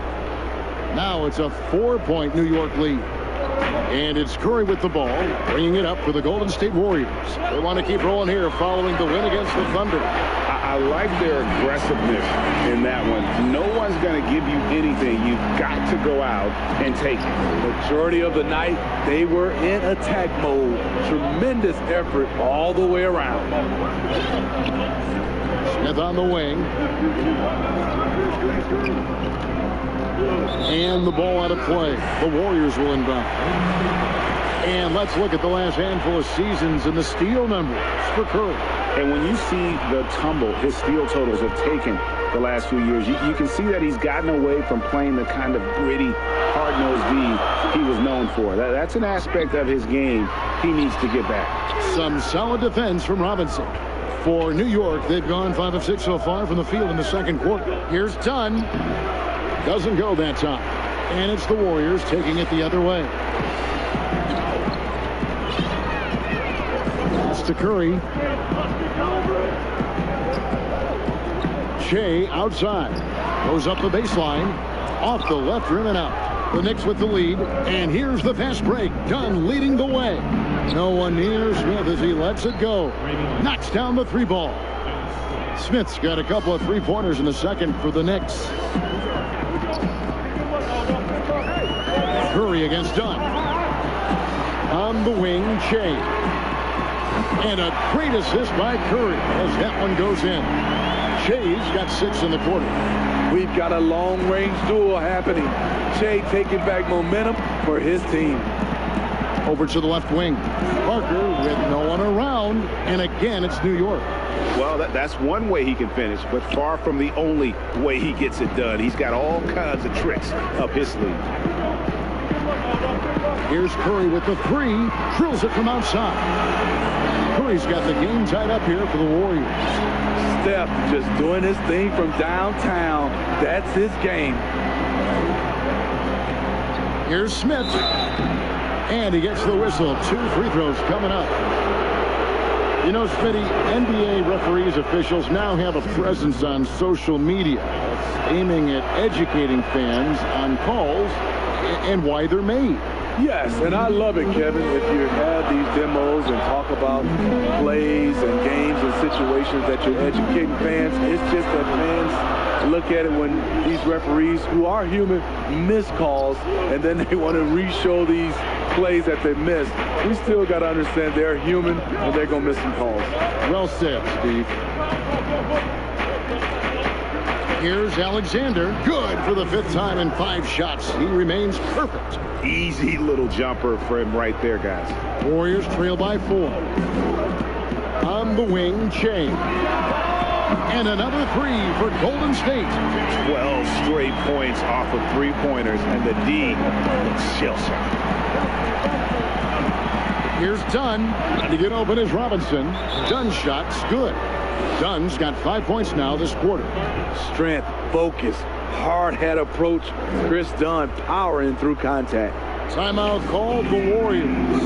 Now it's a 4-point New York lead. And it's Curry with the ball, bringing it up for the Golden State Warriors. They want to keep rolling here following the win against the Thunder. I like their aggressiveness in that one. No one's going to give you anything. You've got to go out and take it. Majority of the night, they were in attack mode. Tremendous effort all the way around. Smith on the wing. And the ball out of play. The Warriors will inbound. And let's look at the last handful of seasons and the steal numbers for Curry. And when you see the tumble his steal totals have taken the last few years, you can see that he's gotten away from playing the kind of gritty, hard-nosed D he was known for. That's an aspect of his game he needs to get back. Some solid defense from Robinson. For New York, they've gone 5 of 6 so far from the field in the second quarter. Here's Dunn. Doesn't go that time. And it's the Warriors taking it the other way. It's to Curry. Shea outside. Goes up the baseline. Off the left rim and out. The Knicks with the lead. And here's the fast break. Dunn leading the way. No one near Smith as he lets it go. Knocks down the 3 ball. Smith's got a couple of 3-pointers in the second for the Knicks. Curry against Dunn. On the wing, Shea. And a great assist by Curry as that one goes in. Shea's got 6 in the quarter. We've got a long-range duel happening. Shea taking back momentum for his team. Over to the left wing. Parker with no one around. And again, it's New York. Well, that's one way he can finish, but far from the only way he gets it done. He's got all kinds of tricks up his sleeve. Here's Curry with the three. Drills it from outside. Curry's got the game tied up here for the Warriors. Steph just doing his thing from downtown. That's his game. Here's Smith. And he gets the whistle. 2 free throws coming up. You know, Smitty, NBA referees, officials now have a presence on social media aiming at educating fans on calls and why they're made. Yes, and I love it, Kevin, if you have these demos and talk about plays and games and situations that you're educating fans. It's just that fans look at it when these referees, who are human, miss calls, and then they want to re-show these plays that they missed. We still got to understand they're human and they're going to miss some calls. Well said, Steve. Here's Alexander. Good for the 5th time in 5 shots. He remains perfect. Easy little jumper for him right there, guys. Warriors trail by 4. On the wing, Che. And another 3 for Golden State. 12 straight points off of 3-pointers, and the D looks shell-shocked. Here's Dunn. To get open is Robinson. Dunn's shot's good. Dunn's got 5 points now this quarter. Strength, focus, hard head approach. Chris Dunn powering through contact. Timeout called the Warriors.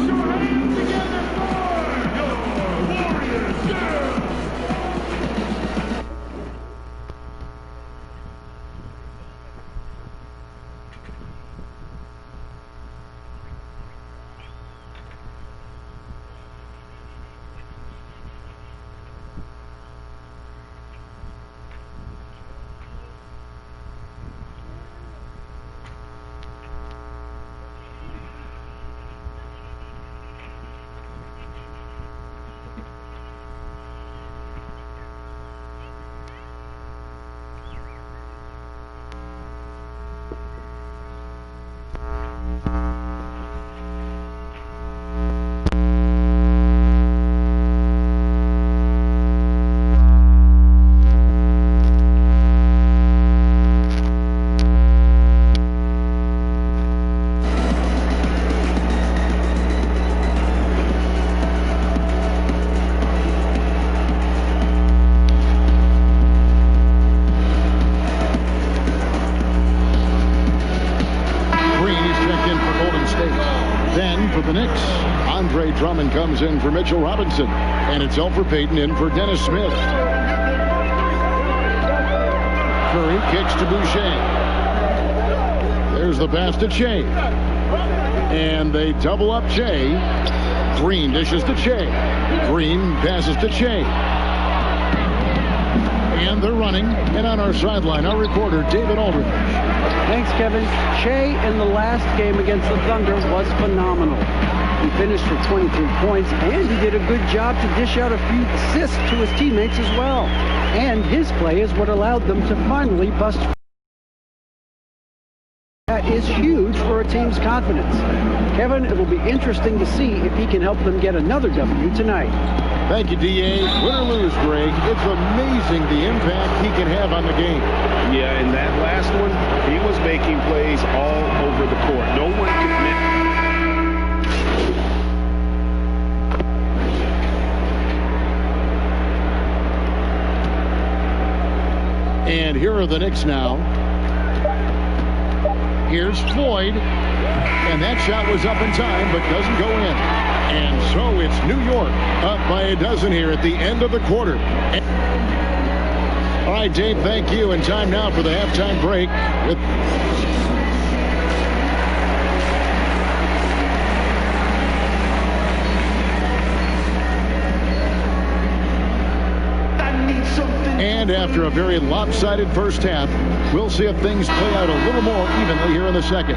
Drummond comes in for Mitchell Robinson, and it's Elfrid Payton in for Dennis Smith. Curry kicks to Boucher. There's the pass to Che. And they double up Che. Green dishes to Che. Green passes to Che. And they're running. And on our sideline, our reporter, David Aldridge. Thanks, Kevin. Che in the last game against the Thunder was phenomenal. He finished for 23 points, and he did a good job to dish out a few assists to his teammates as well. And his play is what allowed them to finally bust. That is huge for a team's confidence. Kevin, it will be interesting to see if he can help them get another W tonight. Thank you, D.A. Win or lose, Greg, it's amazing the impact he can have on the game. Yeah, in that last one, he was making plays all over the court. No one could miss. And here are the Knicks now. Here's Floyd. And that shot was up in time, but doesn't go in. And so it's New York up by a dozen here at the end of the quarter. All right, Dave, thank you. And time now for the halftime break. And after a very lopsided first half, we'll see if things play out a little more evenly here in the second.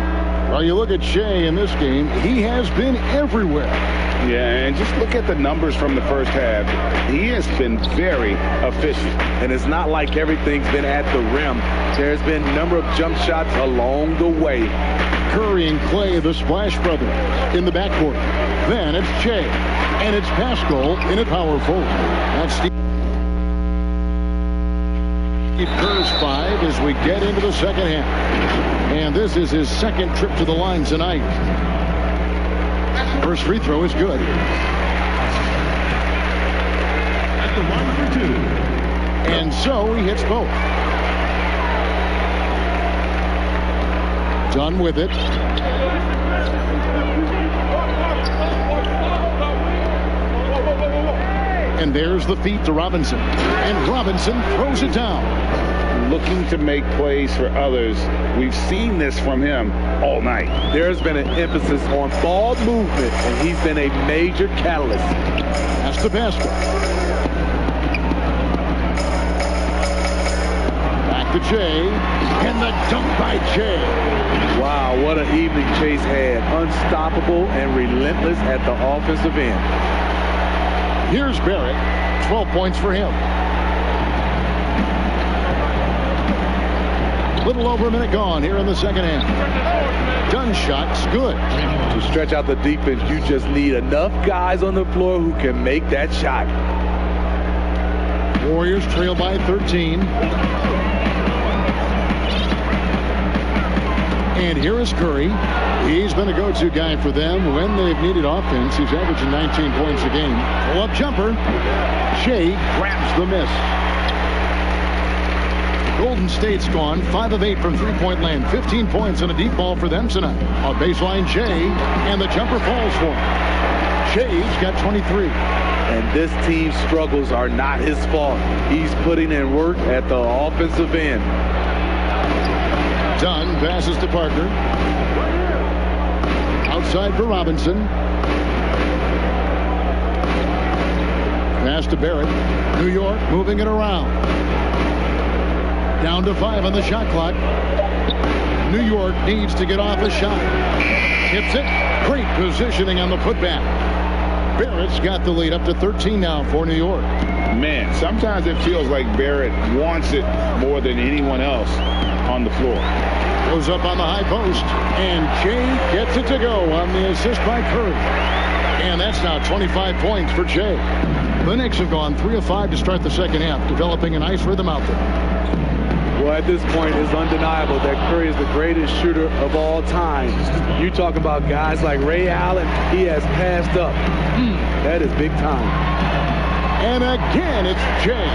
While you look at Che in this game, he has been everywhere. Yeah, and just look at the numbers from the first half. He has been very efficient. And it's not like everything's been at the rim. There's been a number of jump shots along the way. Curry and Clay, the Splash Brothers, in the backcourt. Then it's Jay, and it's Pascal in a power forward. That's Steve Kerr's 5 as we get into the second half. And this is his second trip to the line tonight. First free throw is good. At the line for 2. And so he hits both. Done with it. And there's the feed to Robinson. And Robinson throws it down. Looking to make plays for others. We've seen this from him all night. There's been an emphasis on ball movement, and he's been a major catalyst. That's the basket. Back to Jay. And the dunk by Jay. Wow, what an evening Chase had. Unstoppable and relentless at the offensive end. Here's Barrett. 12 points for him. Little over a minute gone here in the second half. Dunn shot's good. To stretch out the defense, you just need enough guys on the floor who can make that shot. Warriors trail by 13. And here is Curry. He's been a go-to guy for them when they've needed offense. He's averaging 19 points a game. Pull-up jumper. Shea grabs the miss. Golden State's gone 5 of 8 from three-point land. 15 points and a deep ball for them tonight. On baseline, Jay, and the jumper falls for him. Shea's got 23. And this team's struggles are not his fault. He's putting in work at the offensive end. Dunn passes to Parker. Outside for Robinson. Pass to Barrett. New York moving it around. Down to 5 on the shot clock. New York needs to get off a shot. Hits it. Great positioning on the putback. Barrett's got the lead up to 13 now for New York. Man, sometimes it feels like Barrett wants it more than anyone else on the floor. Goes up on the high post, and Jay gets it to go on the assist by Curry. And that's now 25 points for Jay. The Knicks have gone 3 of 5 to start the second half, developing a nice rhythm out there. Well, at this point, it's undeniable that Curry is the greatest shooter of all time. You talk about guys like Ray Allen, he has passed up. That is big time. And again, it's Jay.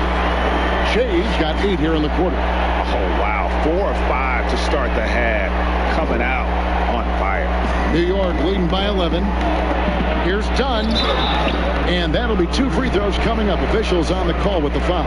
Jay's got 8 here in the quarter. Oh, wow. 4 of 5 to start the half. Coming out on fire. New York leading by 11. Here's Dunn. And that'll be 2 free throws coming up. Officials on the call with the foul.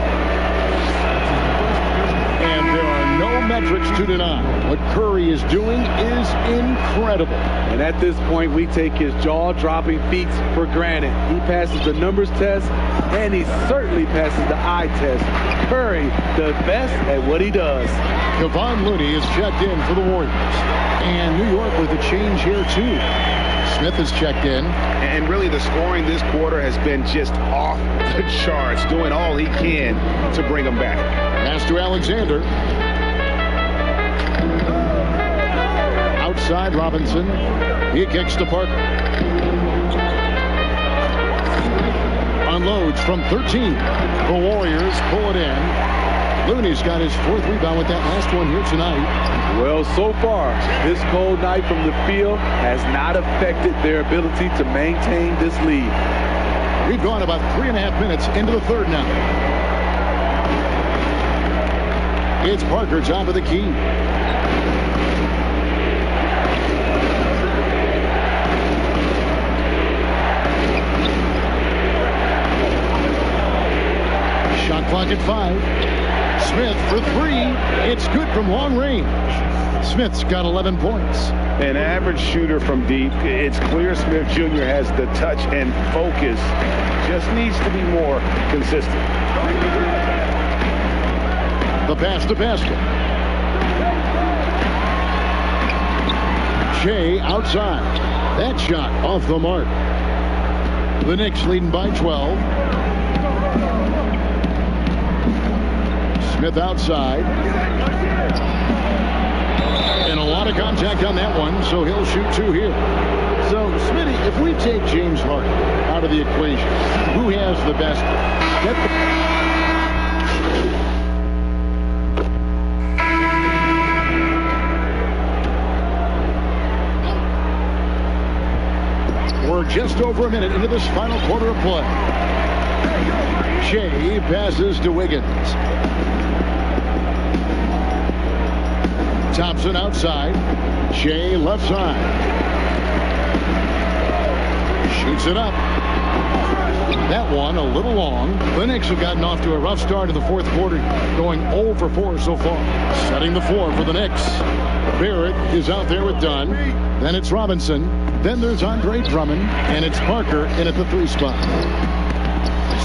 And there are no metrics to deny. What Curry is doing is incredible. And at this point, we take his jaw-dropping feats for granted. He passes the numbers test, and he certainly passes the eye test. Curry, the best at what he does. Kevon Looney is checked in for the Warriors. And New York with a change here, too. Smith is checked in. And really, the scoring this quarter has been just off the charts, doing all he can to bring them back. Pass to Alexander. Outside Robinson. He kicks to Parker. Unloads from 13. The Warriors pull it in. Looney's got his 4th rebound with that last one here tonight. Well, so far, this cold night from the field has not affected their ability to maintain this lead. We've gone about 3.5 minutes into the third now. It's Parker, top of the key. Shot clock at 5. Smith for 3. It's good from long range. Smith's got 11 points. An average shooter from deep. It's clear Smith Jr. has the touch and focus. Just needs to be more consistent. The pass to basket. Shea outside. That shot off the mark. The Knicks leading by 12. Smith outside. And a lot of contact on that one, so he'll shoot 2 here. So, Smitty, if we take James Harden out of the equation, who has the best? We're just over a minute into this final quarter of play. Shea passes to Wiggins. Thompson outside. Shea left side. Shoots it up. That one a little long. The Knicks have gotten off to a rough start in the fourth quarter, going 0 for 4 so far. Setting the floor for the Knicks. Barrett is out there with Dunn. Then it's Robinson. Then there's Andre Drummond. And it's Parker in at the 3 spot.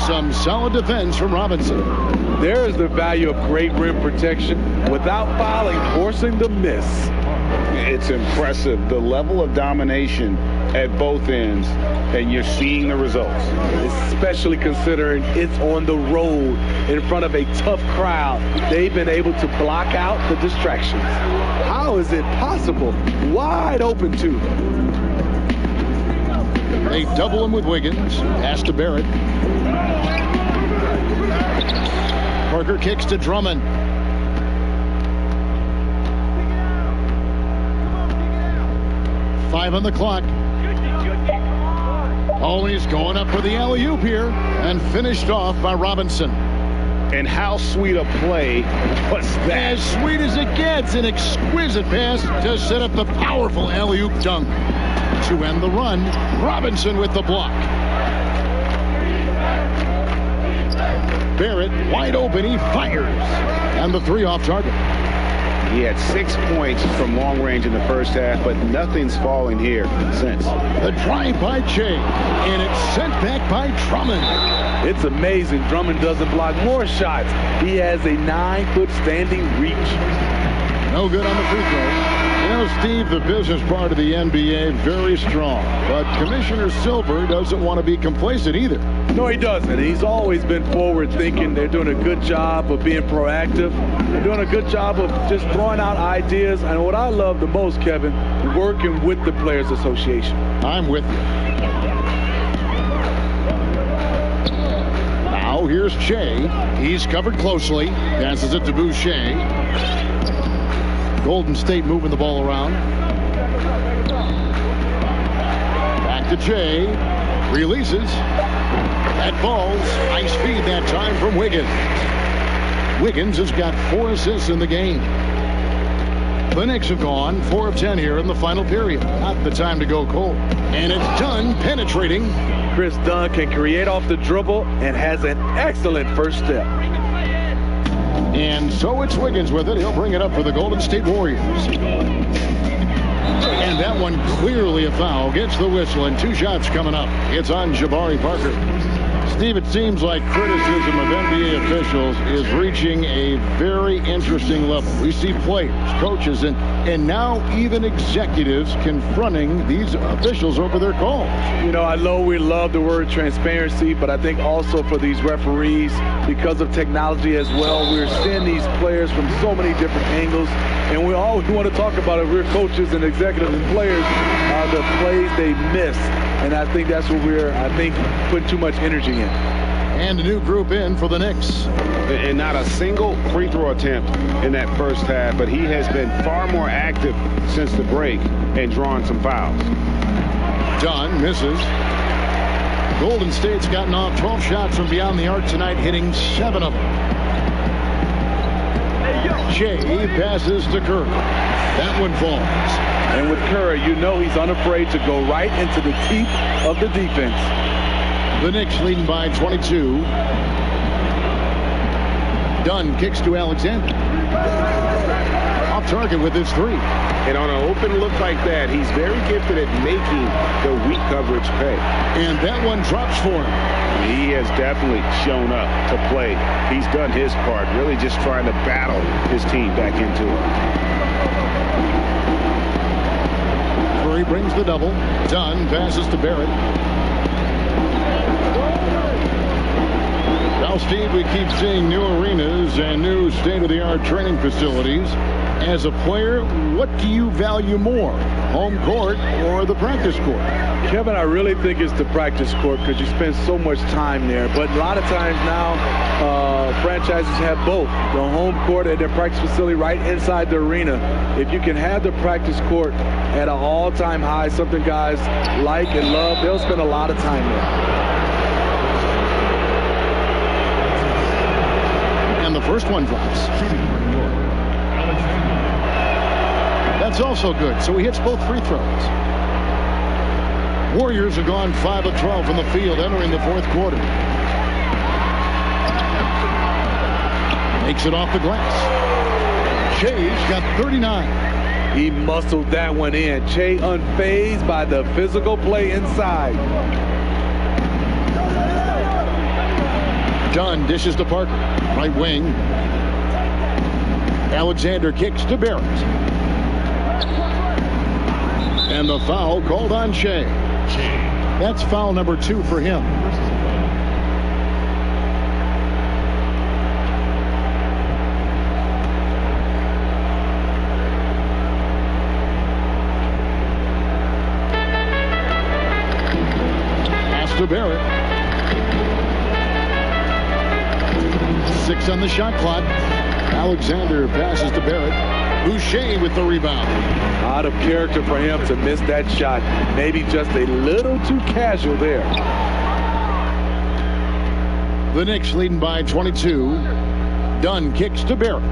Some solid defense from Robinson. There is the value of great rim protection without fouling, forcing the miss. It's impressive, the level of domination at both ends, and you're seeing the results. Especially considering it's on the road in front of a tough crowd. They've been able to block out the distractions. How is it possible? Wide open, too. They double him with Wiggins. Pass to Barrett. Parker kicks to Drummond. Five on the clock. Oh, he's going up for the alley-oop here and finished off by Robinson. And how sweet a play was that? As sweet as it gets. An exquisite pass to set up the powerful alley-oop dunk. To end the run, Robinson with the block. Barrett wide open, he fires. And the 3 off target. He had 6 points from long range in the first half, but nothing's falling here since. The drive by Shea, and it's sent back by Drummond. It's amazing Drummond doesn't block more shots. He has a 9-foot standing reach. No good on the free throw. You know, Steve, the business part of the NBA, very strong. But Commissioner Silver doesn't want to be complacent either. No, he doesn't. He's always been forward-thinking. They're doing a good job of being proactive. They're doing a good job of just throwing out ideas. And what I love the most, Kevin, working with the Players Association. I'm with you. Now here's Shea. He's covered closely. Passes it to Boucher. Golden State moving the ball around. Back to Shea. Releases. That falls. Nice feed that time from Wiggins. Wiggins has got 4 assists in the game. The Knicks have gone 4 of 10 here in the final period. Not the time to go cold. And it's Dunn penetrating. Chris Dunn can create off the dribble and has an excellent first step. And so it's Wiggins with it. He'll bring it up for the Golden State Warriors. And that one clearly a foul. Gets the whistle, and 2 shots coming up. It's on Jabari Parker. Steve, it seems like criticism of NBA officials is reaching a very interesting level. We see players, coaches, and now even executives confronting these officials over their calls. You know, I know we love the word transparency, but I think also for these referees, because of technology as well, we're seeing these players from so many different angles, and we always want to talk about it. We're coaches and executives and players, the plays they miss. And I think that's what we're, putting too much energy in. And a new group in for the Knicks. And not a single free throw attempt in that first half, but he has been far more active since the break and drawn some fouls. Dunn misses. Golden State's gotten off 12 shots from beyond the arc tonight, hitting 7 of them. Shea passes to Curry. That one falls. And with Curry, you know he's unafraid to go right into the teeth of the defense. The Knicks leading by 22. Dunn kicks to Alexander. Off target with his 3. And on an open look like that, he's very gifted at making the weak coverage pay. And that one drops for him. He has definitely shown up to play. He's done his part, really just trying to battle his team back into it. Curry brings the double. Dunn passes to Barrett. Now Well, Steve, we keep seeing new arenas and new state-of-the-art training facilities. As a player, what do you value more, home court or the practice court? Kevin, I really think it's the practice court because you spend so much time there. But a lot of times now, franchises have both, the home court and their practice facility right inside the arena. If you can have the practice court at an all-time high, something guys like and love, they'll spend a lot of time there. And the first one drops. That's also good, so he hits both free throws. Warriors have gone 5 of 12 from the field entering the fourth quarter. Makes it off the glass. Che's got 39. He muscled that one in. Che unfazed by the physical play inside. Dunn dishes to Parker. Right wing. Alexander kicks to Barrett. And the foul called on Che. That's foul number 2 for him. Pass to Barrett. 6 on the shot clock. Alexander passes to Barrett. Boucher with the rebound. Out of character for him to miss that shot. Maybe just a little too casual there. The Knicks leading by 22. Dunn kicks to Barrett.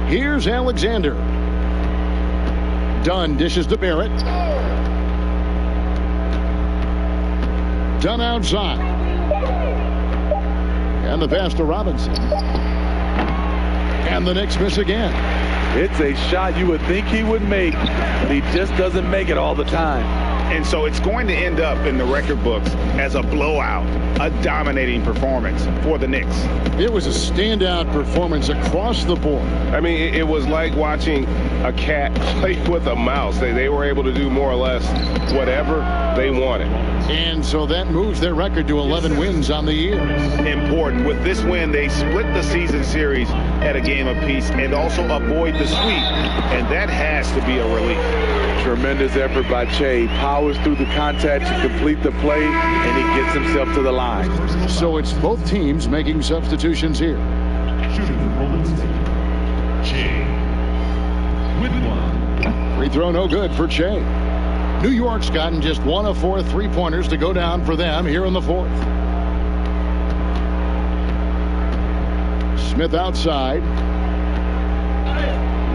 Here's Alexander. Dunn dishes to Barrett. Dunn outside. And the pass to Robinson. And the Knicks miss again. It's a shot you would think he would make, but he just doesn't make it all the time. And so it's going to end up in the record books as a blowout, a dominating performance for the Knicks. It was a standout performance across the board. I mean, it was like watching a cat play with a mouse. They were able to do more or less whatever they wanted. And so that moves their record to 11 wins on the year. Important. With this win, they split the season series at a game apiece and also avoid the sweep. And that has to be a relief. Tremendous effort by Che. Powers through the contact to complete the play, and he gets himself to the line. So it's both teams making substitutions here. Shooting for Golden State, Che with 1. Free throw no good for Che. New York's gotten just 1 of 4 3-pointers to go down for them here in the fourth. Smith outside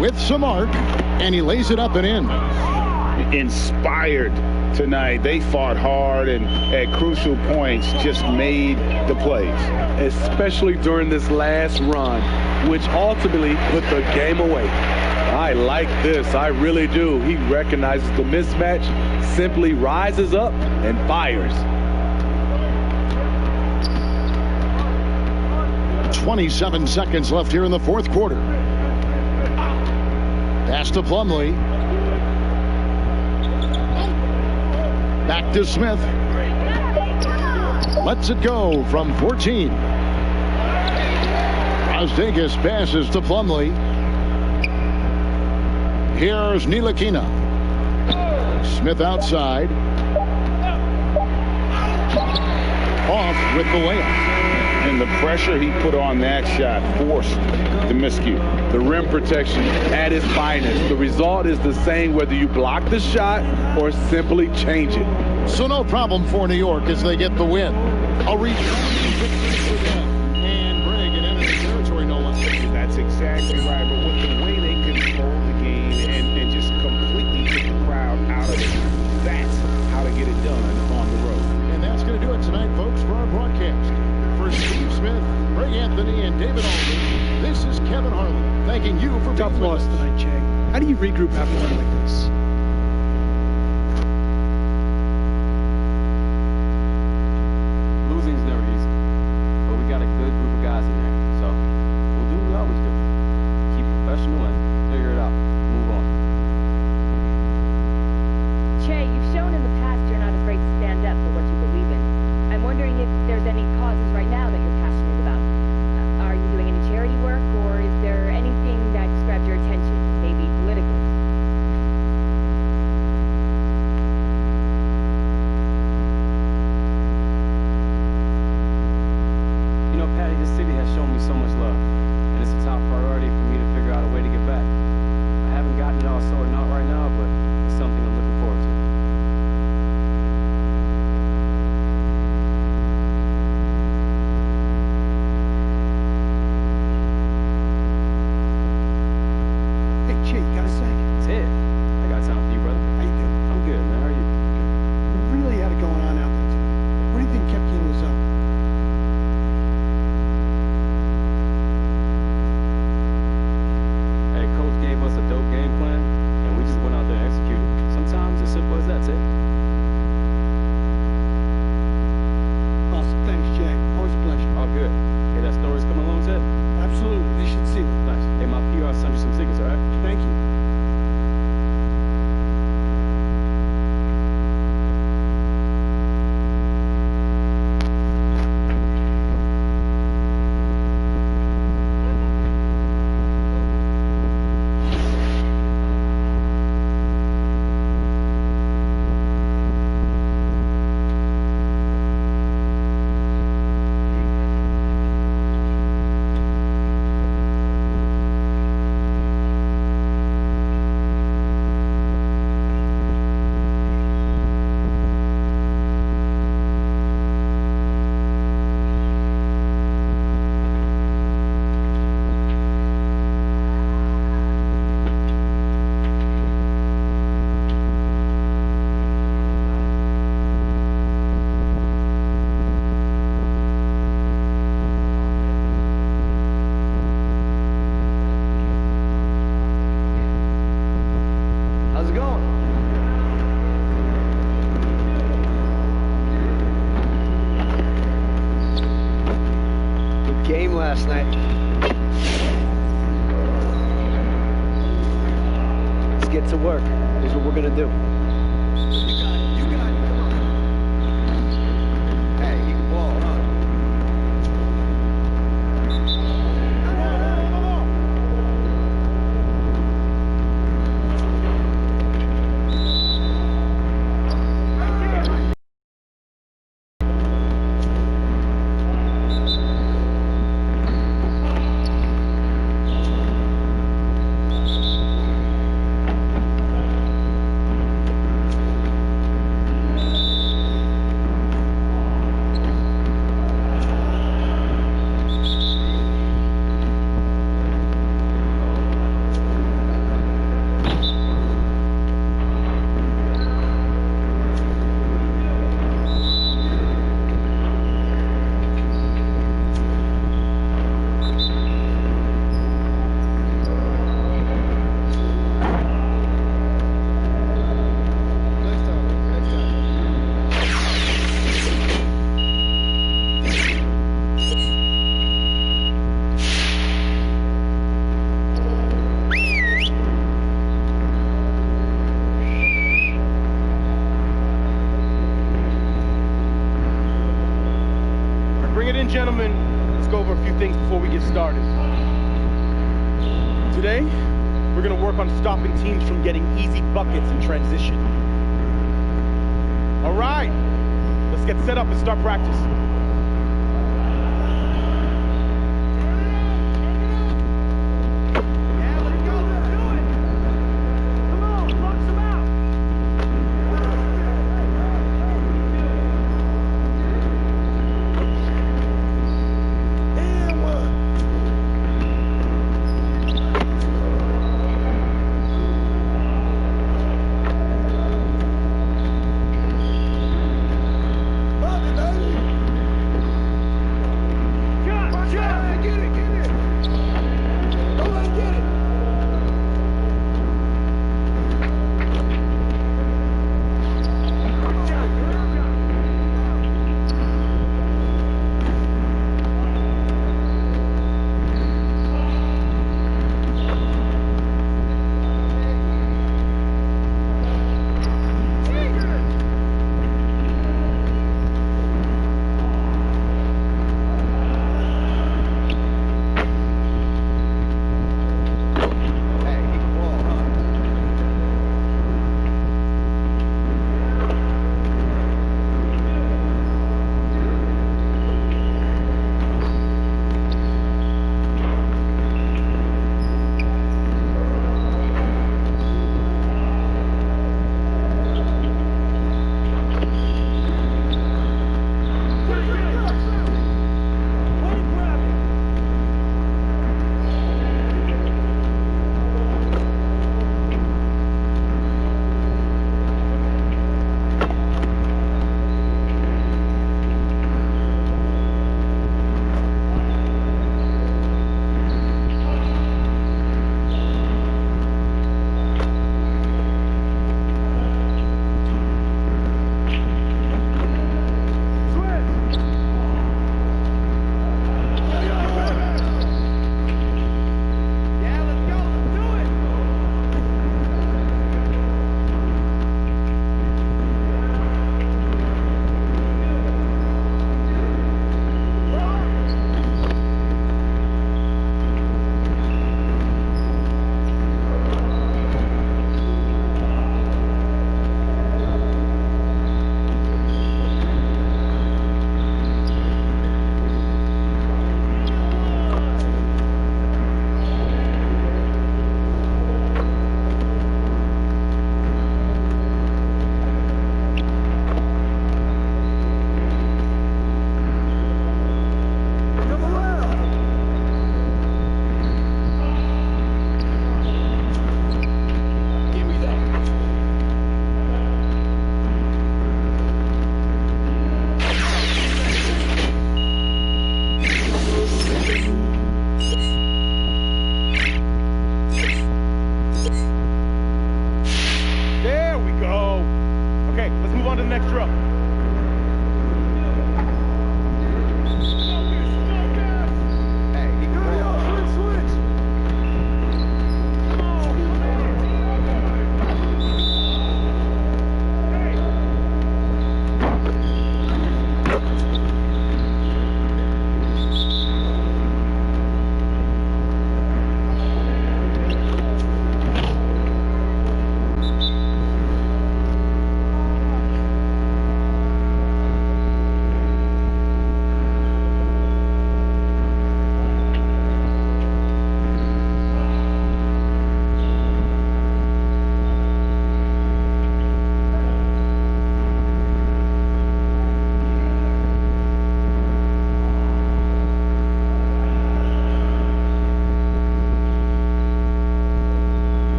with some arc, and he lays it up and in. Inspired tonight. They fought hard and at crucial points just made the plays. Especially during this last run, which ultimately put the game away. I like this. I really do. He recognizes the mismatch, simply rises up and fires. 27 seconds left here in the fourth quarter. Pass to Plumlee. Back to Smith. Lets it go from 14. Vegas passes to Plumlee. Here's Ntilikina. Smith outside. Off with the layup. And the pressure he put on that shot forced the miscue. The rim protection at its finest. The result is the same whether you block the shot or simply change it. So no problem for New York as they get the win. A return and bring it into the territory, no less. That's exactly right. But with the way they control the game and just completely get the crowd out of it, that's how to get it done on the road. And that's going to do it tonight, folks, for our broadcast. For Steve Smith, Greg Anthony, and David Aldridge, this is Kevin Harlan thanking you for Tough being with loss us tonight, Che. How do you regroup after one like this? Losing's never easy, but we got a good group of guys in there, so we'll do what we always do. Keep it professional and figure it out. Move on. Che, you've shown in the past you're not afraid to stand up for what you believe in. so much love, and it's a top priority for me to figure out a way to get back. I haven't gotten it all sorted out right now, but it's something I'm looking forward to. Hey, Jake, got a sec? Ted, I got time for you, brother. How you doing? I'm good, man. How are you? You really had it going on out there. What do you think kept you in the zone? Hey, coach gave us a dope game plan, and we just went out there and executed. Sometimes it's simple as that, Ted. Awesome. Thanks, Jay. Always a pleasure. All good. Hey, that story's coming along, Ted? Absolutely. They should see it. Nice. Hey, my PR sent you some tickets, all right? Thank you. How's it going? Good game last night. Let's get to work. Here's what we're gonna do. You got it. Come on. Hey, you can ball, huh? Gentlemen, let's go over a few things before we get started. Today, we're going to work on stopping teams from getting easy buckets in transition. All right, let's get set up and start practice.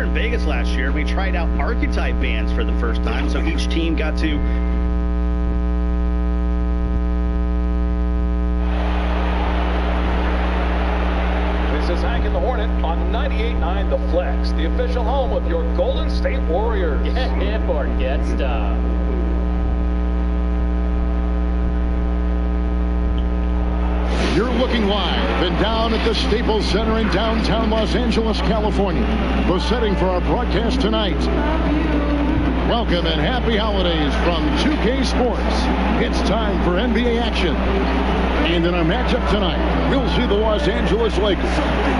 in Vegas last year. We tried out archetype bands for the first time, so each team got to This is Hank and the Hornet on 98.9 The Flex, the official home of your Golden State Warriors. Get hip or get stuff. You're looking live and down at the Staples Center in downtown Los Angeles, California. The setting for our broadcast tonight. Welcome and happy holidays from 2K Sports. It's time for NBA action. And in our matchup tonight, we'll see the Los Angeles Lakers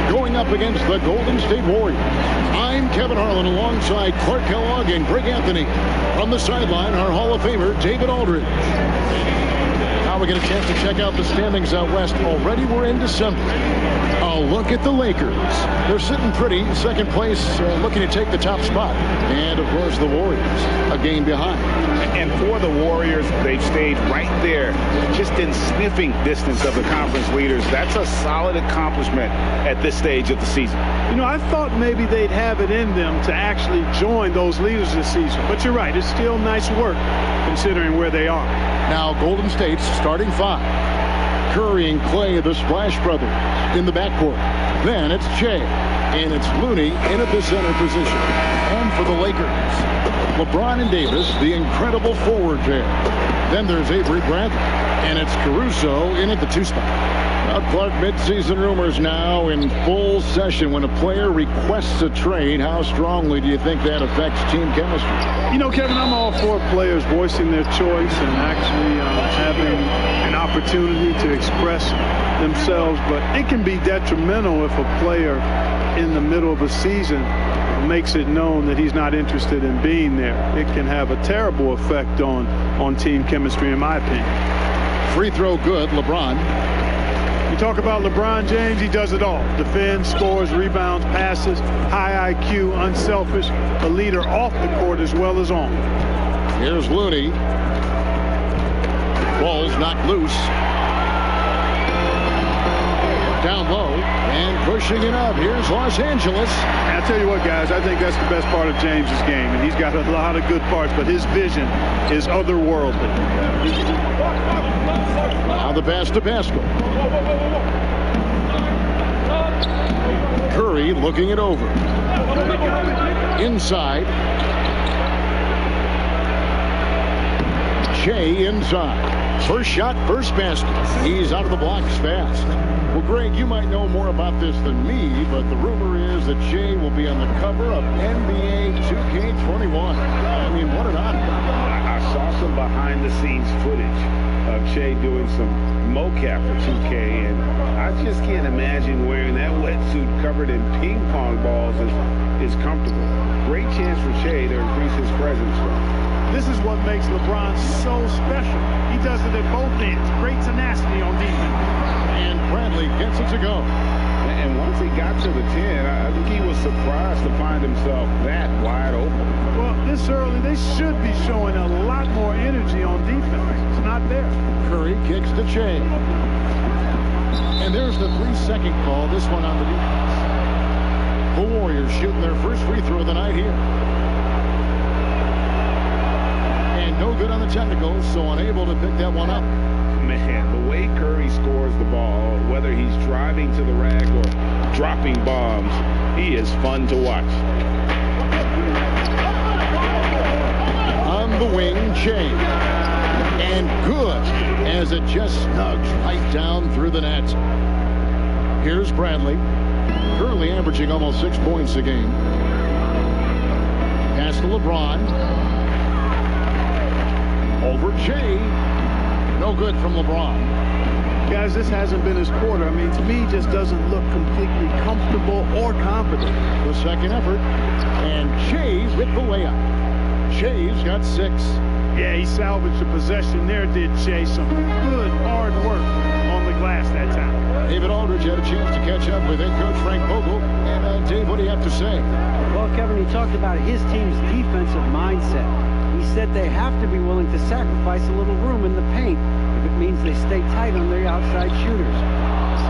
going up against the Golden State Warriors. I'm Kevin Harlan alongside Clark Kellogg and Greg Anthony. From the sideline, our Hall of Famer, David Aldridge. Now we get a chance to check out the standings out west. Already we're in December. A look at the Lakers. They're sitting pretty. Second place, looking to take the top spot. And, of course, the Warriors, a game behind. And for the Warriors, they've stayed right there, just in sniffing distance of the conference leaders. That's a solid accomplishment at this stage of the season. You know, I thought maybe they'd have it in them to actually join those leaders this season. But you're right, it's still nice work considering where they are. Now Golden State's starting five. Curry and Clay, the Splash Brothers, in the backcourt. Then it's Shea, and it's Looney in at the center position. And for the Lakers, LeBron and Davis, the incredible forward pair. Then there's Avery Bradley, and it's Caruso in at the 2 spot. Clark, midseason rumors now in full session. When a player requests a trade, how strongly do you think that affects team chemistry? You know, Kevin, I'm all for players voicing their choice and actually having an opportunity to express themselves, but it can be detrimental if a player in the middle of a season makes it known that he's not interested in being there. It can have a terrible effect on team chemistry, in my opinion. Free throw good, LeBron. You talk about LeBron James, he does it all. Defends, scores, rebounds, passes, high IQ, unselfish, a leader off the court as well as on. Here's Looney. Ball's knocked loose. Down low and pushing it up. Here's Los Angeles. And I'll tell you what, guys, I think that's the best part of James's game. And he's got a lot of good parts, but his vision is otherworldly. Now the pass to Pascal. Curry looking it over. Inside. Shea inside. First shot, first basket. He's out of the blocks fast. Well, Greg, you might know more about this than me, but the rumor is that Shea will be on the cover of NBA 2K21. I mean, what an honor. I saw some behind-the-scenes footage of Shea doing some mocap for 2K, and I just can't imagine wearing that wetsuit covered in ping pong balls is comfortable. Great chance for Shea to increase his presence. This is what makes LeBron so special. He does it at both ends. Great tenacity on defense. And Bradley gets it to go. And once he got to the 10, I think he was surprised to find himself that wide open. Well, this early, they should be showing a lot more energy on defense. It's not there. Curry kicks to Shea. And there's the 3-second call, this one on the defense. The Warriors shooting their first free throw of the night here. And no good on the technicals, so unable to pick that one up. Man, the way Curry scores the ball, whether he's driving to the rack or dropping bombs, he is fun to watch. On the wing, Shea. And good as it just snugs right down through the net. Here's Bradley. Currently averaging almost 6 points a game. Pass to LeBron. Over Shea. No good from LeBron. Guys, this hasn't been his quarter. I mean, to me, he just doesn't look completely comfortable or confident. The second effort. And Shea with the layup. Shea's got 6. Yeah, he salvaged the possession there, did Shea. Some good, hard work on the glass that time. David Aldridge had a chance to catch up with head coach Frank Vogel. And Dave, what do you have to say? Well, Kevin, he talked about his team's defensive mindset. He said they have to be willing to sacrifice a little room in the paint if it means they stay tight on their outside shooters.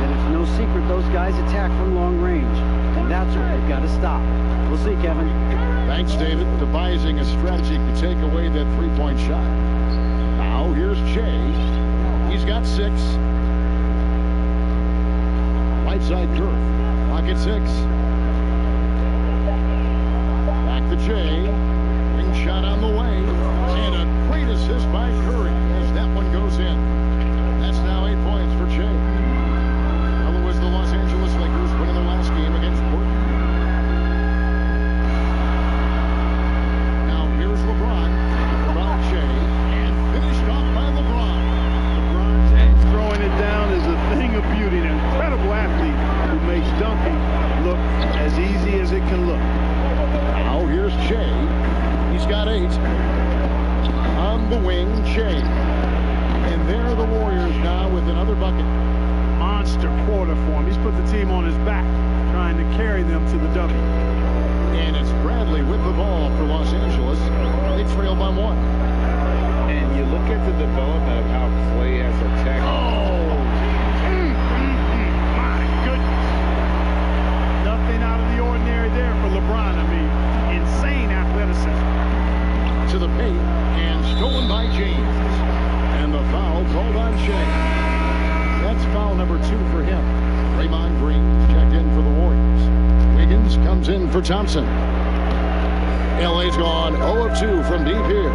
And it's no secret those guys attack from long range. And that's what they've got to stop. We'll see, Kevin. Thanks, David, devising a strategy to take away that three-point shot. Now, here's Che. He's got 6. Right side Curry. Pocket 6. Back to Che. Ring shot on the way. And a great assist by Curry as that one goes in. That's now 8 points for Che. Well, it was the Los Angeles Lakers winning their last game against Portland. Now here's LeBron. LeBron Che. And finished off by LeBron. LeBron James throwing it down is a thing of beauty. An incredible athlete who makes dunking look as easy as it can look. Now here's Che. He's got 8. On the wing, Che. And there are the Warriors now with another bucket. Monster quarter for him. He's put the team on his back, trying to carry them to the W. And it's Bradley with the ball for Los Angeles. They trail by 1. And you look at the development of how Klay has attacked. Oh! My goodness. Nothing out of the ordinary there for LeBron. I mean, insane athleticism. To the paint and stolen by James. And the foul called on Shea. That's foul number 2 for him. Draymond Green checked in for the Warriors. Wiggins comes in for Thompson. LA's gone 0 of 2 from deep here.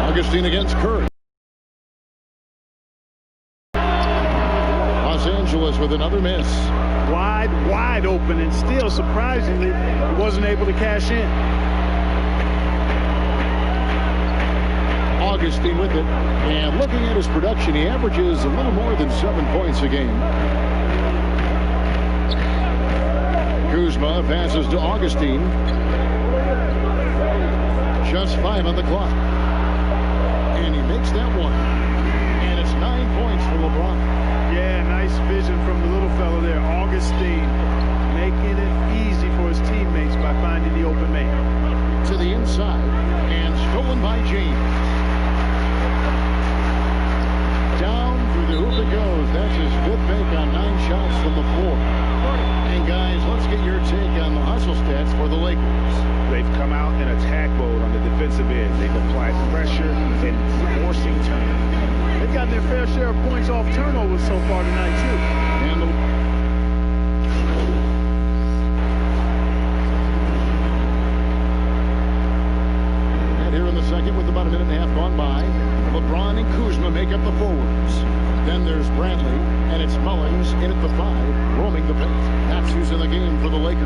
Augustine against Curry. Los Angeles with another miss. Wide open, and still surprisingly he wasn't able to cash in. Augustine with it, and looking at his production, he averages a little more than 7 points a game. Kuzma passes to Augustine. Just 5 on the clock. And he makes that one. And it's 9 points for LeBron. Yeah, nice vision from the little fella there, Augustine, making it easy for his teammates by finding the open man. To the inside, and stolen by James. Down through the hoop it goes. That's his 5th make on 9 shots from the floor. And guys, let's get your take on the hustle stats for the Lakers. They've come out in attack mode on the defensive end. They've applied pressure and forcing turnovers. They've gotten their fair share of points off turnovers so far tonight, too. And here in the second, with about a minute and a half gone by, LeBron and Kuzma make up the forwards. Then there's Bradley, and it's Mullins in at the 5, roaming the paint. That's who's in the game for the Lakers.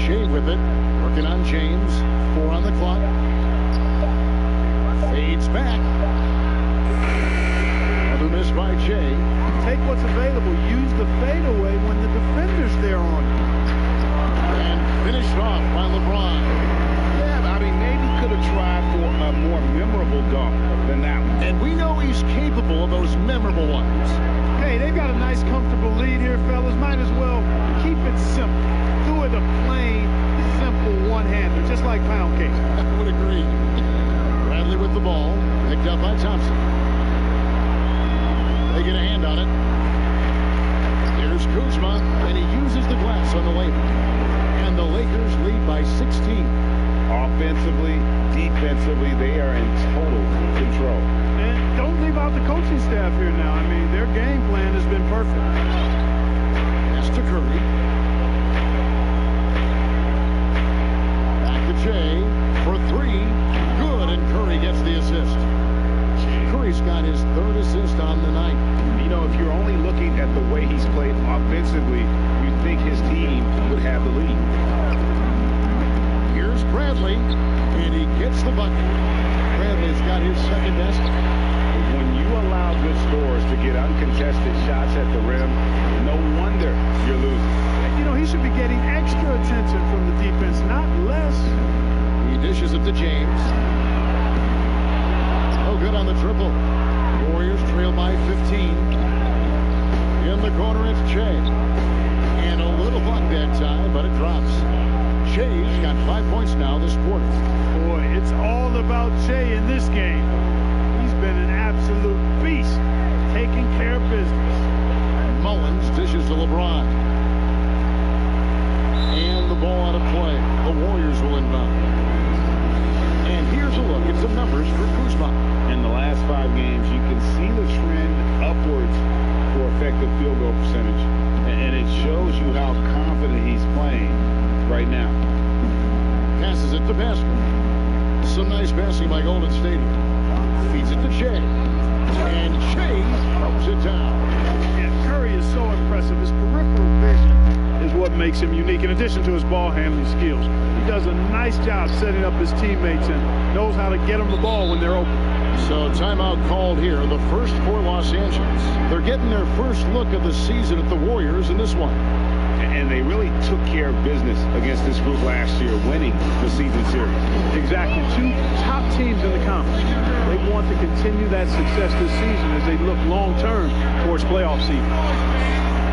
Shea with it, working on James. 4 on the clock. Fades back. Another miss by Che. Take what's available. Use the fadeaway when the defender's there on you. And finished off by LeBron. Yeah, I mean, maybe could have tried for a more memorable dunk than that one. And we know he's capable of those memorable ones. Hey, they've got a nice, comfortable lead here, fellas. Might as well keep it simple. Do it a plain, simple one-hander, just like pound cake. I would agree. Bradley with the ball, picked up by Thompson. They get a hand on it. Here's Kuzma, and he uses the glass on the layup. And the Lakers lead by 16. Offensively, defensively, they are in total control. And don't leave out the coaching staff here now. I mean, their game plan has been perfect. Pass to Curry. Back to Che for 3. Good, and Curry gets the assist. Curry's got his 3rd assist on the night. You know, if you're only looking at the way he's played offensively, you'd think his team would have the lead. Here's Bradley, and he gets the bucket. Bradley's got his 2nd best. When you allow good scorers to get uncontested shots at the rim, no wonder you're losing. You know, he should be getting extra attention from the defense, not less. He dishes it to James. Oh, good on the triple. Warriors trail by 15. In the corner, it's Che. And a little luck that time, but it drops. Che's got 5 points now this quarter. Boy, it's all about Che The Warriors will inbound. And here's a look at some numbers for Kuzma. In the last 5 games, you can see the trend upwards for effective field goal percentage. And it shows you how confident he's playing right now. Passes it to Basket. Some nice passing by Golden State. Feeds it to Shea. And Shea throws it down. Yeah, Curry is so impressive. His peripheral vision is what makes him unique, in addition to his ball handling skills. He does a nice job setting up his teammates and knows how to get them the ball when they're open. So timeout called here, the first for Los Angeles. They're getting their first look of the season at the Warriors in this one. And they really took care of business against this group last year, winning the season series. Exactly. 2 top teams in the conference. They want to continue that success this season as they look long-term towards playoff season.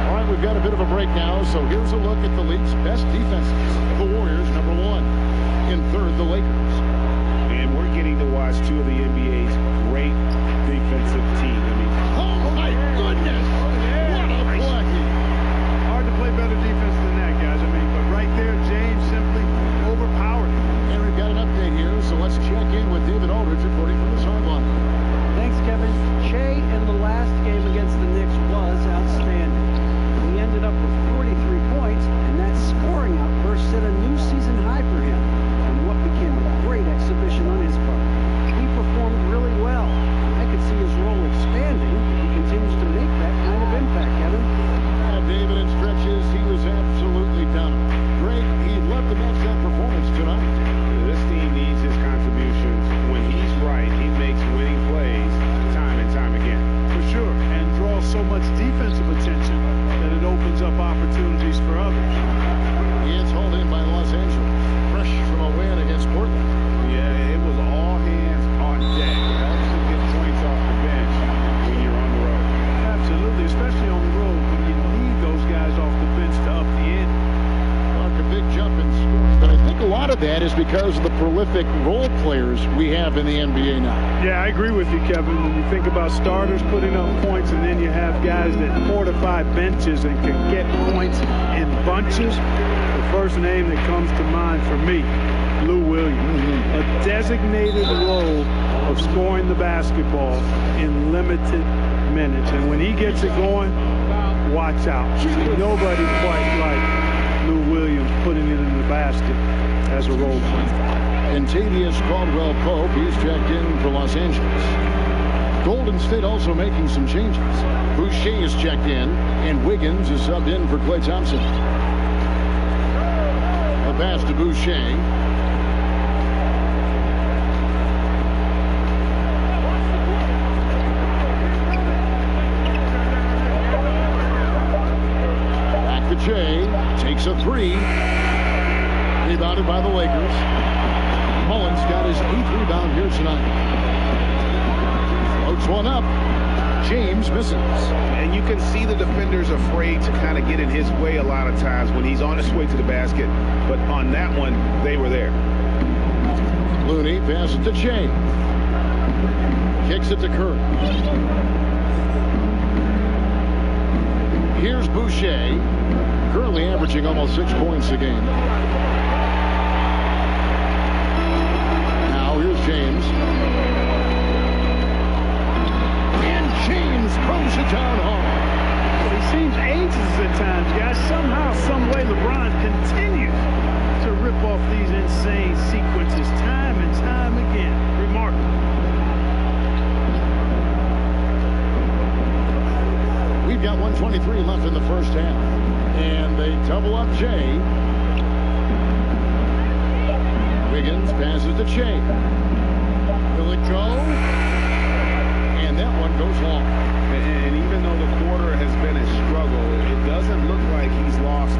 All right, we've got a bit of a break now, so here's a look at the league's best defenses. The Warriors, number 1. In third, the Lakers. And we're getting to watch 2 of the NBA's great defensive teams. I mean, oh my goodness! What a play! Hard to play better defense than that, guys. I mean, but right there, James simply overpowered. And we've got an update here, so let's check in with David Aldridge reporting from the sideline. Thanks, Kevin. Shea in the last game against the Knicks was outstanding. He ended up with 43 points, and that scoring outburst set a new season high for him in what became a great exhibition on his part. He performed really well. I could see his role expanding if he continues to make that kind of impact, Kevin. David, in stretches, he was absolutely dominant. Greg, he'd love to match that performance tonight. This team needs his contributions. When he's right, he makes winning plays time and time again. For sure, and draws so much defensive attention that it opens up opportunities for others. It's hauled in by Los Angeles. Fresh from a win against Portland. Yeah, it was all hands on deck. It helps to get points off the bench when you're on the road. Absolutely, especially on the road when you need those guys off the bench to up the ante. Like a big jump in scoring. But I think a lot of that is because of the prolific role players we have in the NBA now. Yeah, I agree with you, Kevin. When you think about starters putting up points and then you have guys that fortify benches and can get points in bunches, the first name that comes to mind for me, Lou Williams. A designated role of scoring the basketball in limited minutes. And when he gets it going, watch out. Nobody quite like Lou Williams putting it in the basket as a role player. And Tavius Caldwell-Pope, he's checked in for Los Angeles. Golden State also making some changes. Boucher is checked in, and Wiggins is subbed in for Klay Thompson. A pass to Boucher. Back to Shea. Takes a 3. Rebounded by the Lakers. Mullins got his 8th rebound here tonight. Floats one up. James misses. And you can see the defenders afraid to kind of get in his way a lot of times when he's on his way to the basket. But on that one, they were there. Looney passes to Shea. Kicks it to Curry. Here's Boucher. Currently averaging almost 6 points a game. Now here's James. And James throws it down hard. Well, he seems ageless at times, guys. Somehow, some way, LeBron continues to rip off these insane sequences time and time again. Remarkable. We've got 1:23 left in the first half. And they double up Shea. Wiggins passes to Shea. Will it go? And that one goes long. And even though the quarter has been a struggle, it doesn't look like he's lost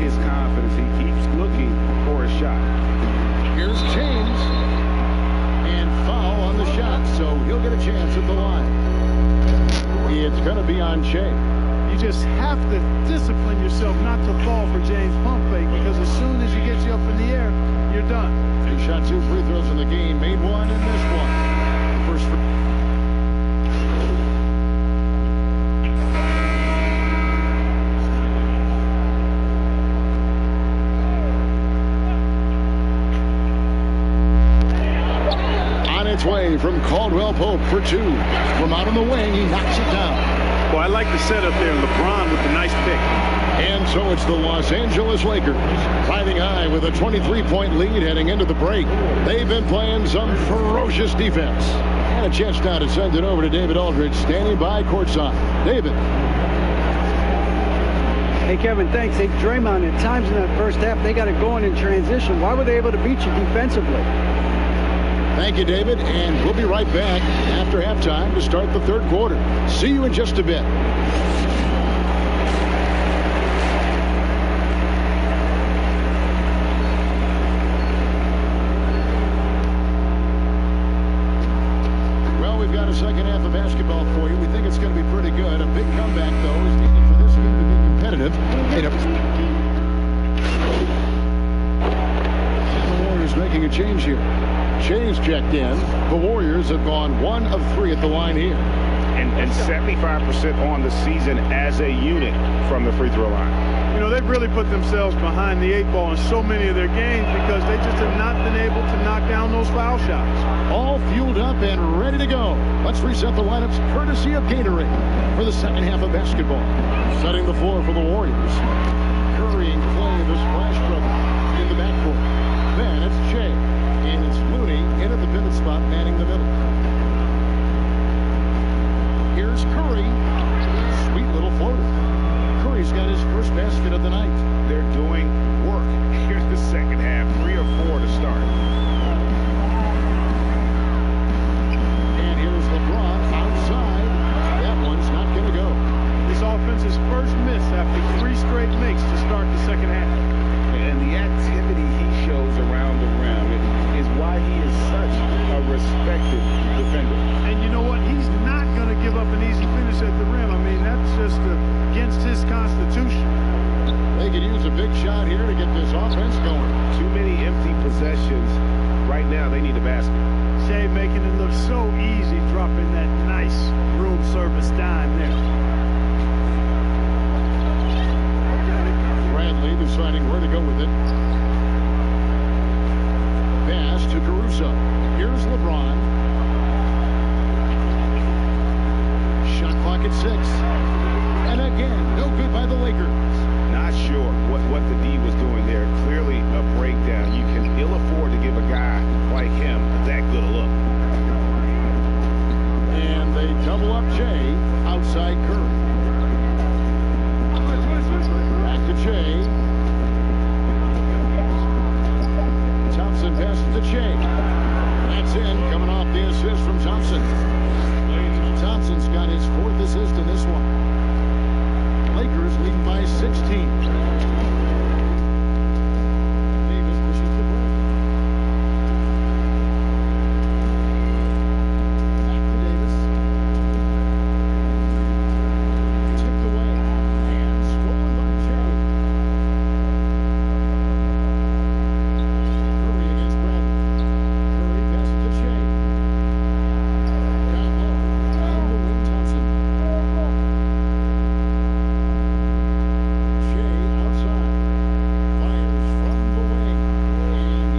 his confidence. He keeps looking for a shot. Here's James. And foul on the shot, so he'll get a chance at the line. It's going to be on Shea. You just have to discipline yourself not to fall for James pump fake, because as soon as he gets you up in the air, you're done. He shot 2 free throws in the game, made one and missed one. The first free. its way from Caldwell Pope for two. From out on the wing, he knocks it down. Well, I like the setup there. LeBron with the nice pick. And so it's the Los Angeles Lakers riding high with a 23-point lead heading into the break. They've been playing some ferocious defense. And a chance now to send it over to David Aldridge, standing by courtside. David. Hey, Kevin, thanks. Hey, Draymond, at times in that first half, they got it going in transition. Why were they able to beat you defensively? Thank you, David, and we'll be right back after halftime to start the third quarter. See you in just a bit. Well, we've got a second half of basketball for you. We think it's going to be pretty good. A big comeback, though, is needed for this game to be competitive. The Warriors making a change here. Shay's checked in. The Warriors have gone 1 of 3 at the line here. And 75% on the season as a unit from the free throw line. You know, they've really put themselves behind the 8 ball in so many of their games because they just have not been able to knock down those foul shots. All fueled up and ready to go. Let's reset the lineups courtesy of Gatorade for the second half of basketball. Setting the floor for the Warriors. Curry and Clay, the splash brothers in the backcourt. Then it's Shea. And it's Looney in at the pivot spot, manning the middle. Here's Curry. Sweet little floater. Curry's got his first basket of the night. They're doing work. Here's the second half, 3 or 4 to start. And here's LeBron outside. That one's not going to go. This offense's first miss after 3 straight makes to start the second half. And the activity he shows around the rim is why he is such a respected defender. And you know what? He's not going to give up an easy finish at the rim. I mean, that's just against his constitution. They could use a big shot here to get this offense going. Too many empty possessions. Right now, they need a basket. Shea making it look so easy, dropping that nice room service dime there. Bradley deciding where to go with it. Pass to Caruso. Here's LeBron. Shot clock at 6. And again, no good by the Lakers. Not sure what the D was doing there. Clearly a breakdown. You can ill afford to give a guy like him that good a look. And they double up Jay outside Curry. Back to Jay. Thompson passes to Jay. That's in, coming off the assist from Thompson. Thompson's got his 4th assist in this one. Lakers leading by 16. Davis pushes the break. Back to Davis. Tipped away and stolen by Jay. Curry against Bradley. Curry passes to Shea. Down low. On the wing, Thompson. Shea outside. Fires from the wing. And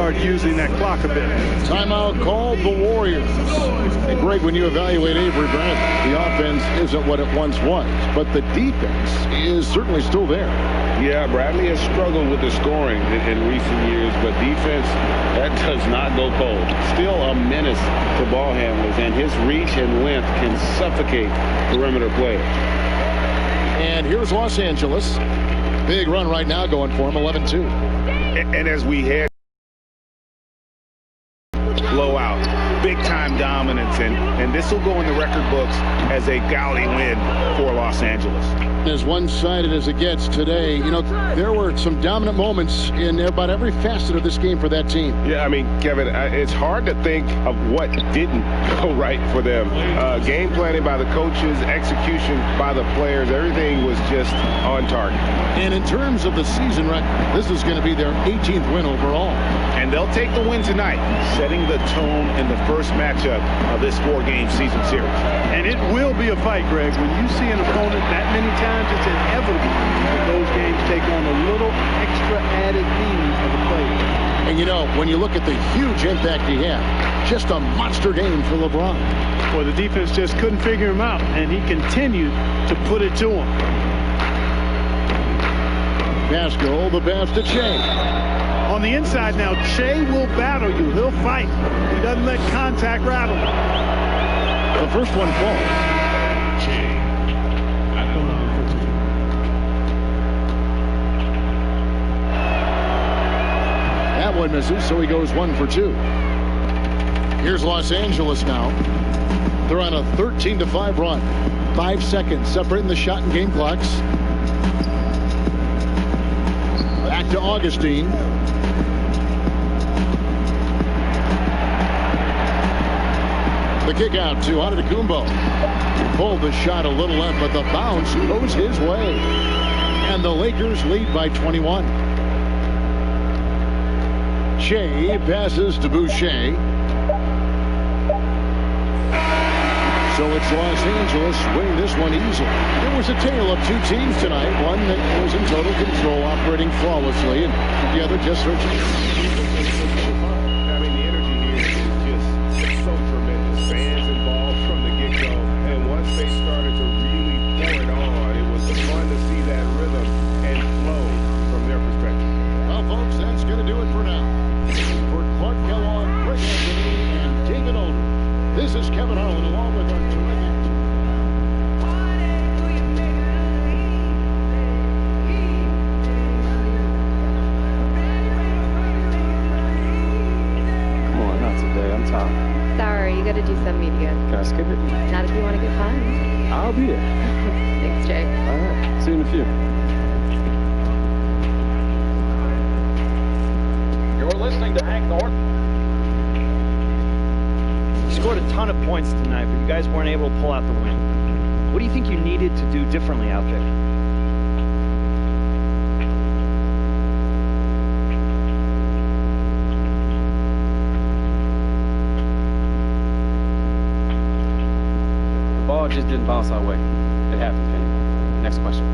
start using that clock a bit. Timeout called the Warriors. And Greg, when you evaluate Avery Bradley, the offense isn't what it once was, but the defense is certainly still there. Yeah, Bradley has struggled with the scoring in recent years, but defense, that does not go cold. Still a menace to ball handlers, and his reach and length can suffocate perimeter players. And here's Los Angeles. Big run right now going for him, 11-2. And as we head blowout, big-time dominance, and this will go in the record books as a gaudy win for Los Angeles. As one-sided as it gets today, you know, there were some dominant moments in about every facet of this game for that team. Yeah, I mean, Kevin, it's hard to think of what didn't go right for them. Game planning by the coaches, execution by the players, everything was just on target. And in terms of the season record, this is going to be their 18th win overall. And they'll take the win tonight, setting the tone in the first matchup of this 4-game season series. And it will be a fight, Greg. When you see an opponent that many times, it's inevitable that those games take on a little extra added meaning for the players. And you know, when you look at the huge impact he had, just a monster game for LeBron. Well, the defense just couldn't figure him out, and he continued to put it to him. Pascal, the pass to Che. On the inside now, Che will battle you. He'll fight. He doesn't let contact rattle him. The first one falls. That one misses, so he goes 1 for 2. Here's Los Angeles now. They're on a 13-5 run. 5 seconds separating the shot and game clocks. Back to Augustine. The kick out to Antetokounmpo. Pulled the shot a little left, but the bounce goes his way. And the Lakers lead by 21. Che passes to Boucher. So it's Los Angeles winning this one easily. It was a tale of two teams tonight. One that was in total control, operating flawlessly, and the other just searching. I mean, the energy here is just so tremendous. Fans involved from the get-go. And once they started to really pour it on, it was fun to see that rhythm and flow from their perspective. Well, folks, that's going to do it for now. For Clark Kellogg, Greg Anthony, and David Older, this is Kevin Harlan along with our terrific Come on, not today. I'm tired. Sorry, you got to do some media. Can I skip it? Not if you want to get fined. I'll be there. Thanks, Jay. All right. See you in a few. You're listening to Hank Norton. You scored a ton of points tonight, but you guys weren't able to pull out the win. What do you think you needed to do differently out there? The ball just didn't bounce our way. It happened, Penny. Next question.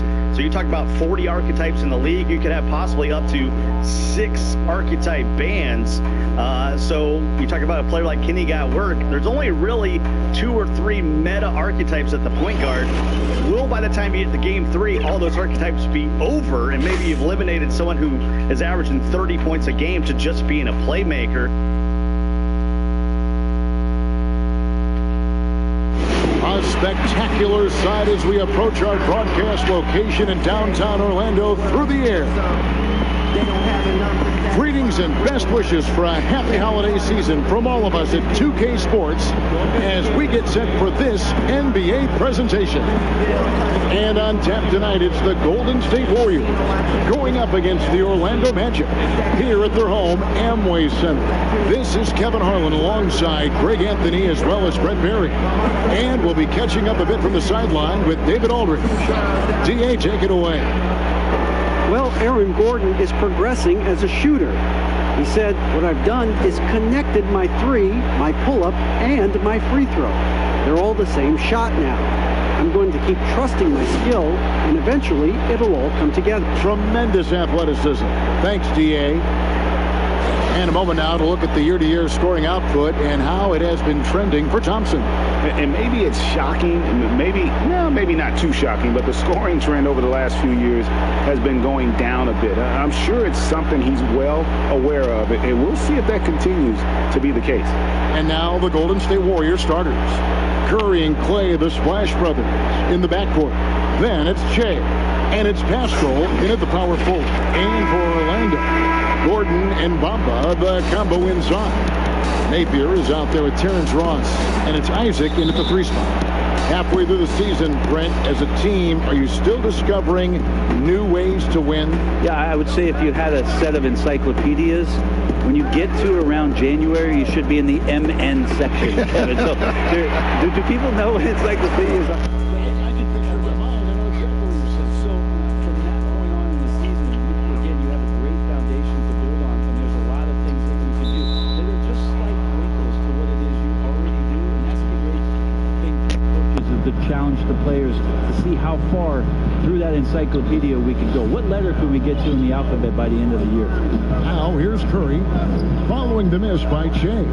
archetypes. So you talk about 40 archetypes in the league. You could have possibly up to 6 archetype bands. So you talk about a player like Kenny Gattwork. There's only really 2 or 3 meta archetypes at the point guard. Will, by the time you get to game 3, all those archetypes be over, and maybe you've eliminated someone who is averaging 30 points a game to just being a playmaker. A spectacular sight as we approach our broadcast location in downtown Orlando through the air. Greetings and best wishes for a happy holiday season from all of us at 2K Sports as we get set for this NBA presentation. And on tap tonight, it's the Golden State Warriors going up against the Orlando Magic here at their home, Amway Center. This is Kevin Harlan alongside Greg Anthony as well as Brett Berry. And we'll be catching up a bit from the sideline with David Aldridge. DA, take it away. Well, Aaron Gordon is progressing as a shooter. He said, what I've done is connected my 3, my pull-up, and my free throw. They're all the same shot now. I'm going to keep trusting my skill, and eventually it'll all come together. Tremendous athleticism. Thanks, DA. And a moment now to look at the year-to-year scoring output and how it has been trending for Thompson. And maybe it's shocking, maybe not too shocking, but the scoring trend over the last few years has been going down a bit. I'm sure it's something he's well aware of, and we'll see if that continues to be the case. And now the Golden State Warriors starters. Curry and Clay, the Splash Brothers, in the backcourt. Then it's Che, and it's Paschal in at the power forward. And for Orlando, Gordon and Bamba, the combo inside. Napier is out there with Terrence Ross, and it's Isaac in at the 3 spot. Halfway through the season, Brent, as a team, are you still discovering new ways to win? Yeah, I would say if you had a set of encyclopedias, when you get to around January, you should be in the MN section, Kevin. So do people know what encyclopedias are? Challenge the players to see how far through that encyclopedia we can go. What letter can we get to in the alphabet by the end of the year? Now here's Curry following the miss by Che.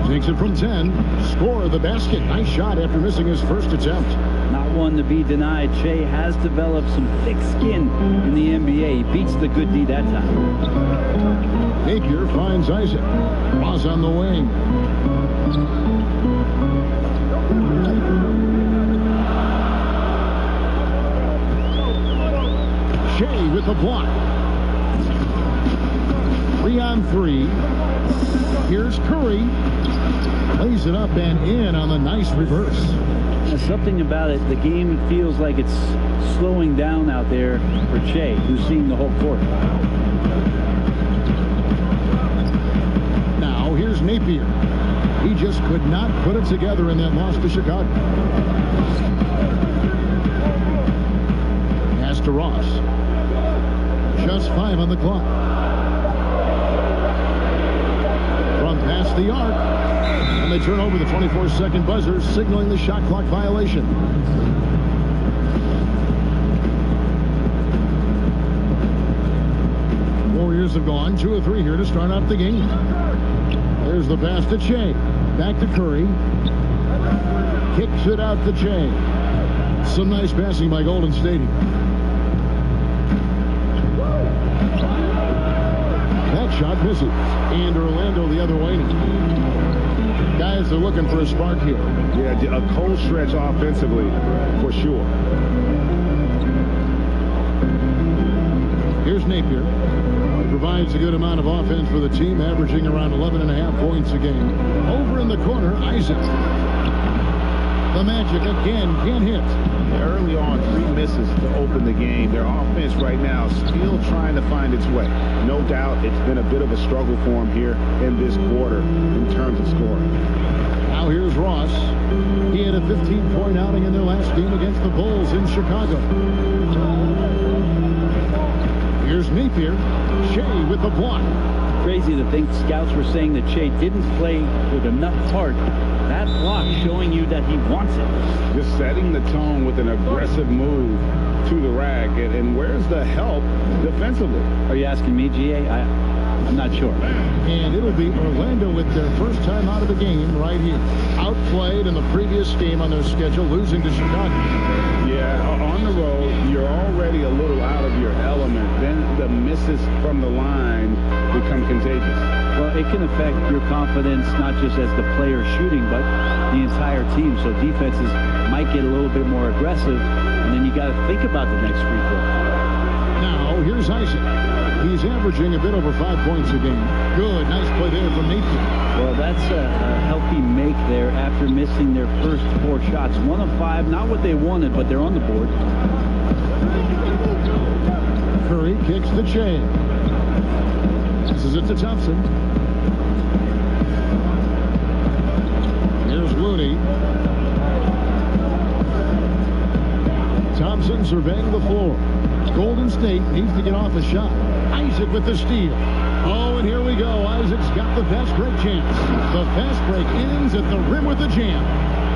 Takes it from 10. Score the basket. Nice shot after missing his first attempt. Not one to be denied. Che has developed some thick skin in the NBA. He beats the good D that time. Napier finds Isaac. Ross on the wing. Shea with the block. 3 on 3. Here's Curry. Lays it up and in on the nice reverse. There's something about it. The game feels like it's slowing down out there for Che, who's seeing the whole court. Now here's Napier. He just could not put it together in that loss to Chicago. Pass to Ross. Just 5 on the clock. From past the arc. And they turn over the 24-second buzzer, signaling the shot clock violation. Warriors have gone 2 of 3 here to start out the game. There's the pass to Che. Back to Curry. Kicks it out to Che. Some nice passing by Golden State. That shot misses. And Orlando the other way now. Guys are looking for a spark here. Yeah, a cold stretch offensively, for sure. Here's Napier. Provides a good amount of offense for the team, averaging around 11.5 points a game. Over in the corner, Isaac. The Magic again can't hit. Early on, 3 misses to open the game. Their offense right now still trying to find its way. No doubt it's been a bit of a struggle for them here in this quarter in terms of scoring. Now here's Ross. He had a 15-point outing in their last game against the Bulls in Chicago. Here's Napier. Shea with the block. Crazy to think scouts were saying that Shea didn't play with enough heart. That block showing you that he wants it. Just setting the tone with an aggressive move to the rack. And where's the help defensively? Are you asking me, GA? I'm not sure. And it'll be Orlando with their first time out of the game right here. Outplayed in the previous game on their schedule, losing to Chicago. Yeah, on the road, you're already a little out of your element. Then the misses from the line become contagious. Well, it can affect your confidence, not just as the player shooting, but the entire team. So defenses might get a little bit more aggressive, and then you got to think about the next free throw. Now, here's Isaac. He's averaging a bit over 5 points a game. Good, nice play there from Napier. Well, that's a healthy make there after missing their first 4 shots. 1 of 5, not what they wanted, but they're on the board. Curry kicks the chain. This is it to Thompson. Here's Looney. Thompson surveying the floor. Golden State needs to get off a shot. Isaac with the steal. Oh, and here we go. Isaac's got the fast break chance. The fast break ends at the rim with the jam.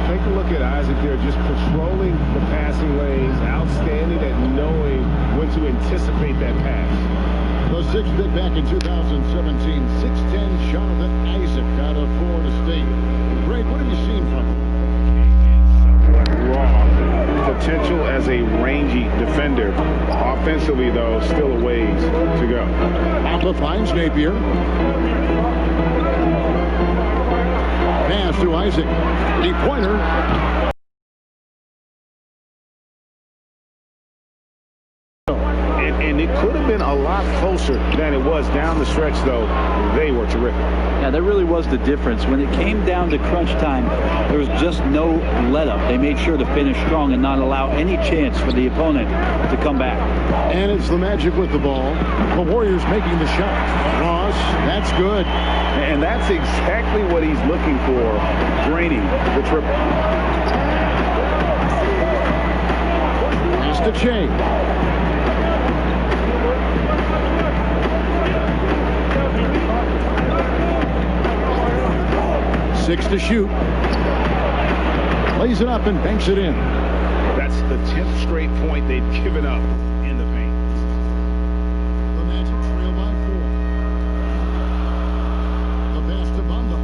Take a look at Isaac there, just patrolling the passing lanes, outstanding at knowing when to anticipate that pass. The sixth pick back in 2017, 6'10" Jonathan Isaac out of Florida State. Greg, what have you seen from him? Raw potential as a rangy defender. Offensively, though, still a ways to go. Alpha finds Napier. Pass to Isaac. Deep pointer. And it could have been a lot closer than it was down the stretch, though. They were terrific. Yeah, that really was the difference. When it came down to crunch time, there was just no let-up. They made sure to finish strong and not allow any chance for the opponent to come back. And it's the Magic with the ball. The Warriors making the shot. Ross, that's good. And that's exactly what he's looking for, draining the triple. Pass to Che. 6 to shoot. Lays it up and banks it in. That's the 10th straight point they've given up in the paint. The Magic trail by 4. The pass to Bamba.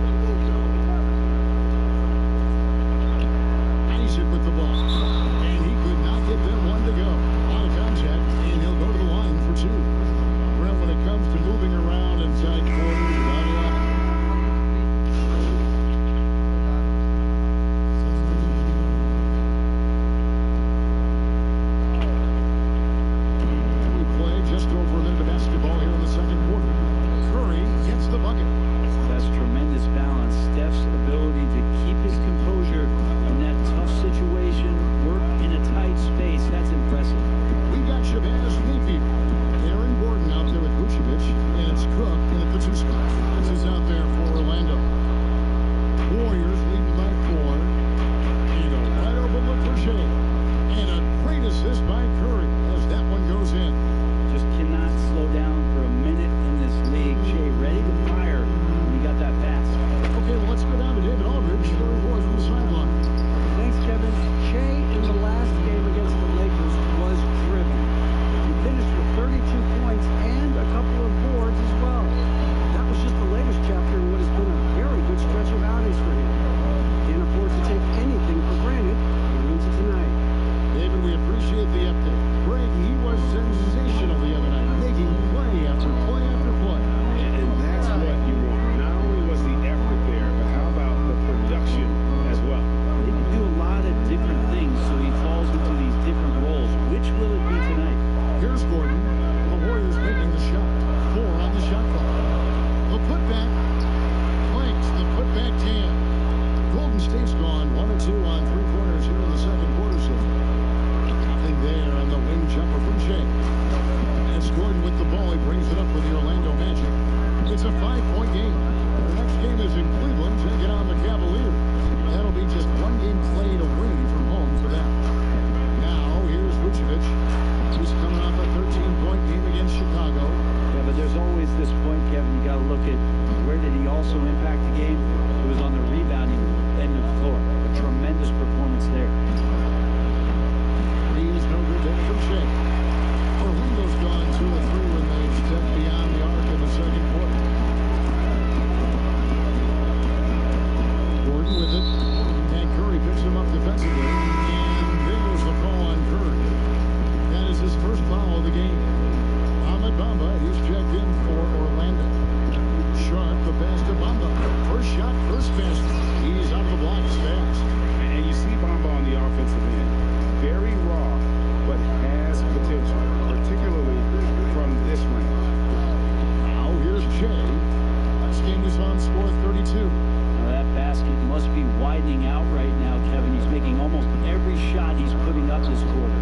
Isaac with the ball. And he could not get them one to go. Out of contact, and he'll go to the line for 2. Well, when it comes to moving around inside quarters, without a lot. Just over a minute of basketball here in the second quarter. Curry gets the bucket. That's tremendous balance. Steph's ability to keep his composure in that tough situation, work in a tight space, that's impressive. We got Shabazz Napier. Aaron Gordon out there with Vucevic, and it's Cook in at the 2 spot. This is out there for Orlando. Warriors leading by 4. And a wide open look for Shea. And a great assist by Curry as that one goes in. Just cannot slow down for a minute in this league. Shea ready to fire when he got that pass. Okay, well, let's go down to David Aldridge for a report from the sideline. Thanks, Kevin. Shea in the last game against the Lakers was driven. He finished with 32 points and a couple of boards as well. That was just the latest chapter in what has been a very good stretch of outings for him. Can't afford to take anything for granted going into tonight. David, we appreciate the update. Greg, he was sensational the other night, making play after play after play. And that's what you want. Not only was the effort there, but how about the production as well? He can do a lot of different things, so he falls into these different roles. Which will it be tonight? Here's Gordon. The Warriors making the shot. 4 on the shot clock. The putback. Planks the putback 10. Golden State's gone 1 or 2 on 3-pointers here in the second quarter. So nothing there on the wing jumper from Shea. And it's Gordon with the ball. He brings it up for the Orlando Magic. It's a 5-point game. The next game is in Cleveland, taking on the Cavaliers. That'll be just 1 game played away from home for them. Now, here's Vucevic. He's coming off a 13-point game against Chicago. this range. Now here's Jay. This game was on score 32. Now that basket must be widening out right now, Kevin. He's making almost every shot he's putting up this quarter.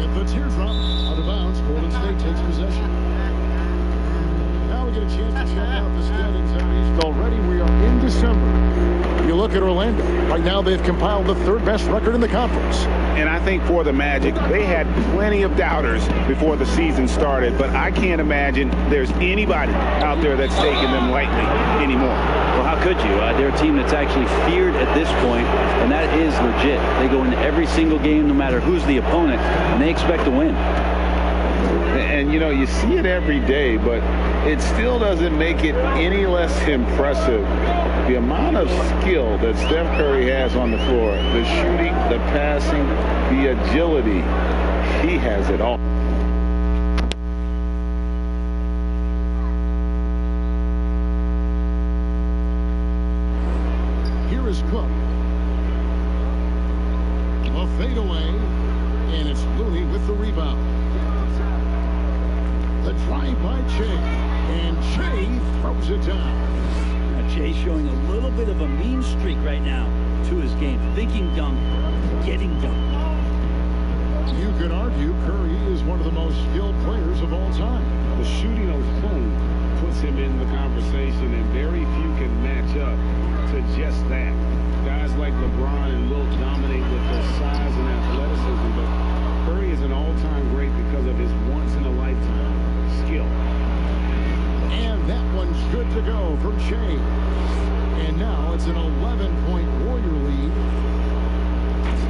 At the teardrop, out of bounds, Golden State takes possession. Now we get a chance to check out the standings out east. Already we are in December. You look at Orlando. Right now they've compiled the third best record in the conference. And I think for the Magic, they had plenty of doubters before the season started, but I can't imagine there's anybody out there that's taking them lightly anymore. Well, how could you? They're a team that's actually feared at this point, and that is legit. They go into every single game, no matter who's the opponent, and they expect to win. And, you know, you see it every day, but it still doesn't make it any less impressive. The amount of skill that Steph Curry has on the floor, the shooting, the passing, the agility, he has it all. Here is Cook. A fadeaway, and it's Looney with the rebound. The drive by Che, and Che throws it down. Jay's showing a little bit of a mean streak right now to his game. Thinking dunk, getting dunked. You could argue Curry is one of the most skilled players of all time. The shooting alone puts him in the conversation, and very few can match up to just that. Guys like LeBron and Wilt dominate with their size and athleticism, but Curry is an all-time great because of his once-in-a-lifetime skill. And that one's good to go from Che. And now it's an 11-point Warrior lead.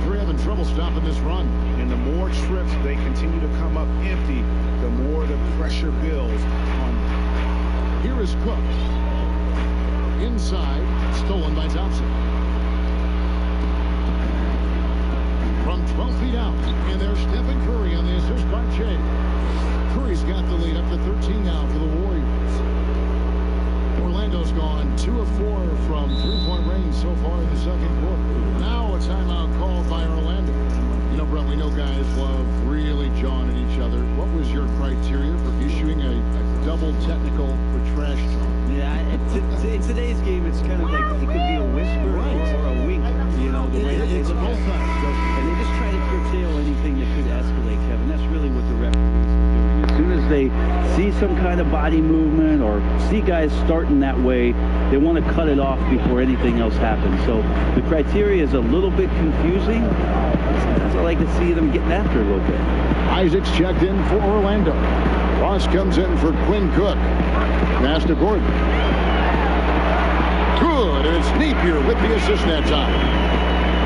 They're having trouble stopping this run. And the more trips they continue to come up empty, the more the pressure builds on them. Here is Cook. Inside, stolen by Thompson. From 12 feet out, and there's Stephen Curry on the assist by Che. Curry's got the lead up to 13 now for the Warriors. Orlando's gone 2 of 4 from three-point range so far in the second quarter. Now a timeout called by Orlando. You know, Brett, we know guys love really jawing at each other. What was your criteria for issuing a double technical for trash talk? Yeah, in today's game, it's kind of like it could be a whisper or a wink. You know, the way that they look at it. And they just try to curtail anything that could escalate, Kevin. That's really what the referees are doing. As soon as they see some kind of body movement or see guys starting that way, they want to cut it off before anything else happens. So the criteria is a little bit confusing. Sometimes I like to see them getting after it a little bit. Isaac's checked in for Orlando. Ross comes in for Quinn Cook. Pass to Gordon. Good, and it's Napier with the assist that time.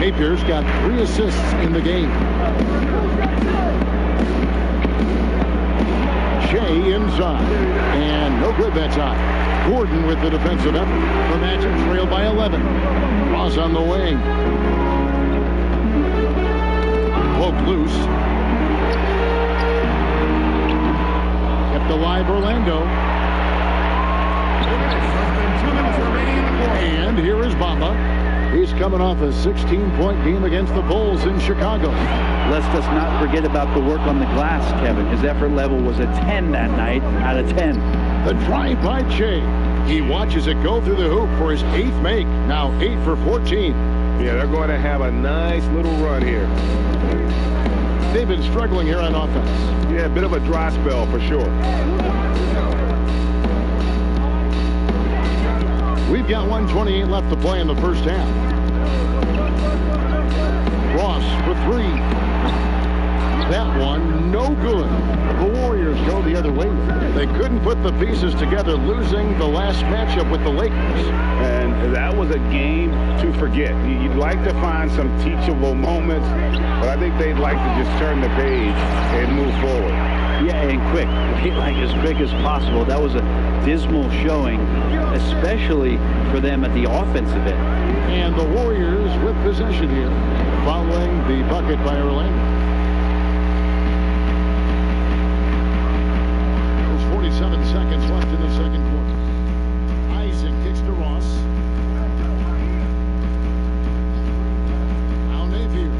Napier's got 3 assists in the game. Shea inside, and no good that time. Gordon with the defensive effort. The Magic trailed by 11. Ross on the wing. Poked loose. Kept alive Orlando. And here is Bamba. He's coming off a 16-point game against the Bulls in Chicago. Let's just not forget about the work on the glass, Kevin. His effort level was a 10 that night out of 10. The drive by Che. He watches it go through the hoop for his 8th make. Now 8 for 14. Yeah, they're going to have a nice little run here. They've been struggling here on offense. Yeah, a bit of a dry spell for sure. We've got 1:28 left to play in the first half. Ross for 3. That one, no good. The Warriors go the other way. They couldn't put the pieces together, losing the last matchup with the Lakers. And that was a game to forget. You'd like to find some teachable moments, but I think they'd like to just turn the page and move forward. Yeah, and quick. Like as quick as possible. That was a dismal showing, especially for them at the offensive end. And the Warriors with possession here, following the bucket by Orlando. There's 47 seconds left in the second quarter. Isaac kicks to Ross. Now Napier.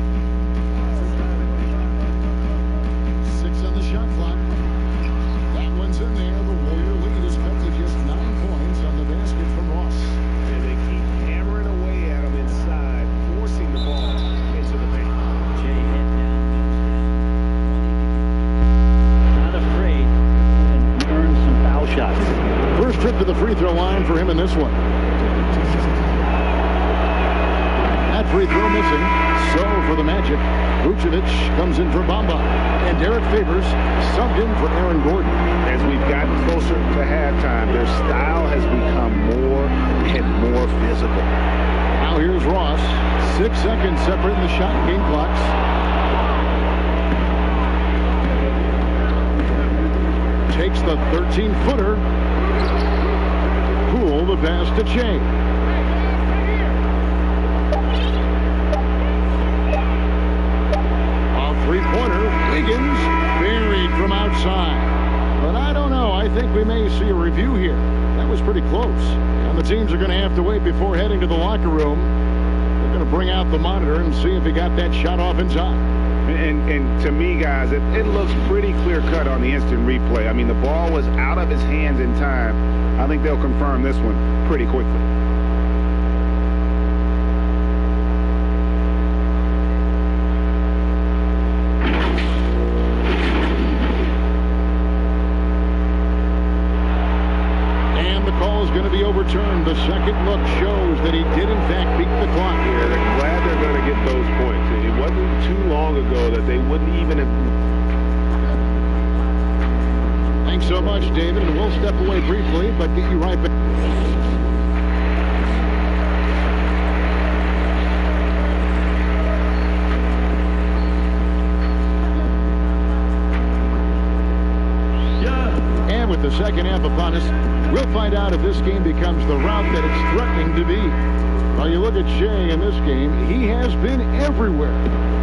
free throw line for him in this one. That free throw missing. So for the Magic, Vucevic comes in for Bamba. And Derek Favors subbed in for Aaron Gordon. As we've gotten closer to halftime, their style has become more and more physical. Now here's Ross. 6 seconds separating the shot and game clocks. Takes the 13-footer. Poole the pass to Che. Three-pointer, Wiggins, buried from outside. But I don't know. I think we may see a review here. That was pretty close. And the teams are going to have to wait before heading to the locker room. They're going to bring out the monitor and see if he got that shot off in time. And to me, guys, it looks pretty clear-cut on the instant replay. I mean, the ball was out of his hands in time. I think they'll confirm this one pretty quickly. Overturned. The second look shows that he did in fact beat the clock. Yeah, they're glad they're going to get those points. It wasn't too long ago that they wouldn't even have... Thanks so much, David, and we'll step away briefly, but get you right back. And with the second half upon us, we'll find out if this game becomes the route that it's threatening to be. Well, you look at Shea in this game, he has been everywhere.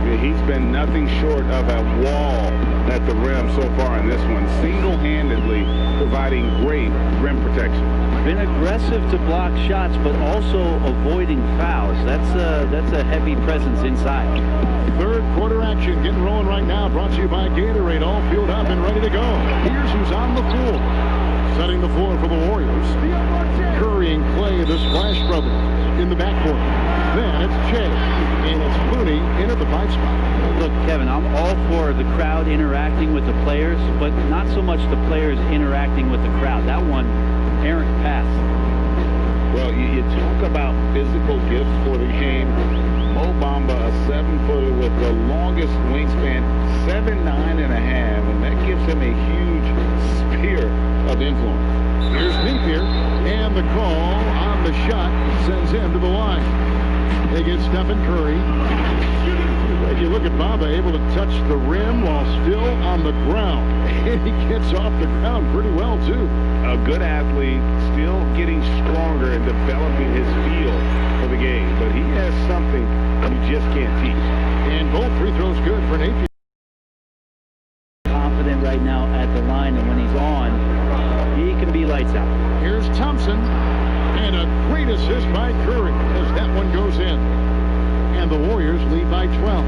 Yeah, he's been nothing short of a wall at the rim so far in this one, single-handedly providing great rim protection. Been aggressive to block shots, but also avoiding fouls. That's a heavy presence inside. Third quarter action getting rolling right now, brought to you by Gatorade, all fueled up and ready to go. Here's who's on the floor. Setting the floor for the Warriors. Curry and Clay, the Splash Brothers, in the backcourt. Then it's Che, and it's Mooney in at the 5 spot. Look, Kevin, I'm all for the crowd interacting with the players, but not so much the players interacting with the crowd. That one, errant pass. Well, you talk about physical gifts for the game. Mo Bamba, a 7-footer with the longest wingspan, 7'9.5", and that gives him a huge sphere of influence. Here's Napier, and the call on the shot sends him to the line. They get Stephen Curry. And you look at Bamba able to touch the rim while still on the ground. And he gets off the ground pretty well, too. A good athlete, still getting stronger and developing his feel for the game. But he has something you just can't teach. And both free throws good for Napier. Confident right now at the line, and when he's on, he can be lights out. Here's Thompson, and a great assist by Curry as that one goes in. And the Warriors lead by 12.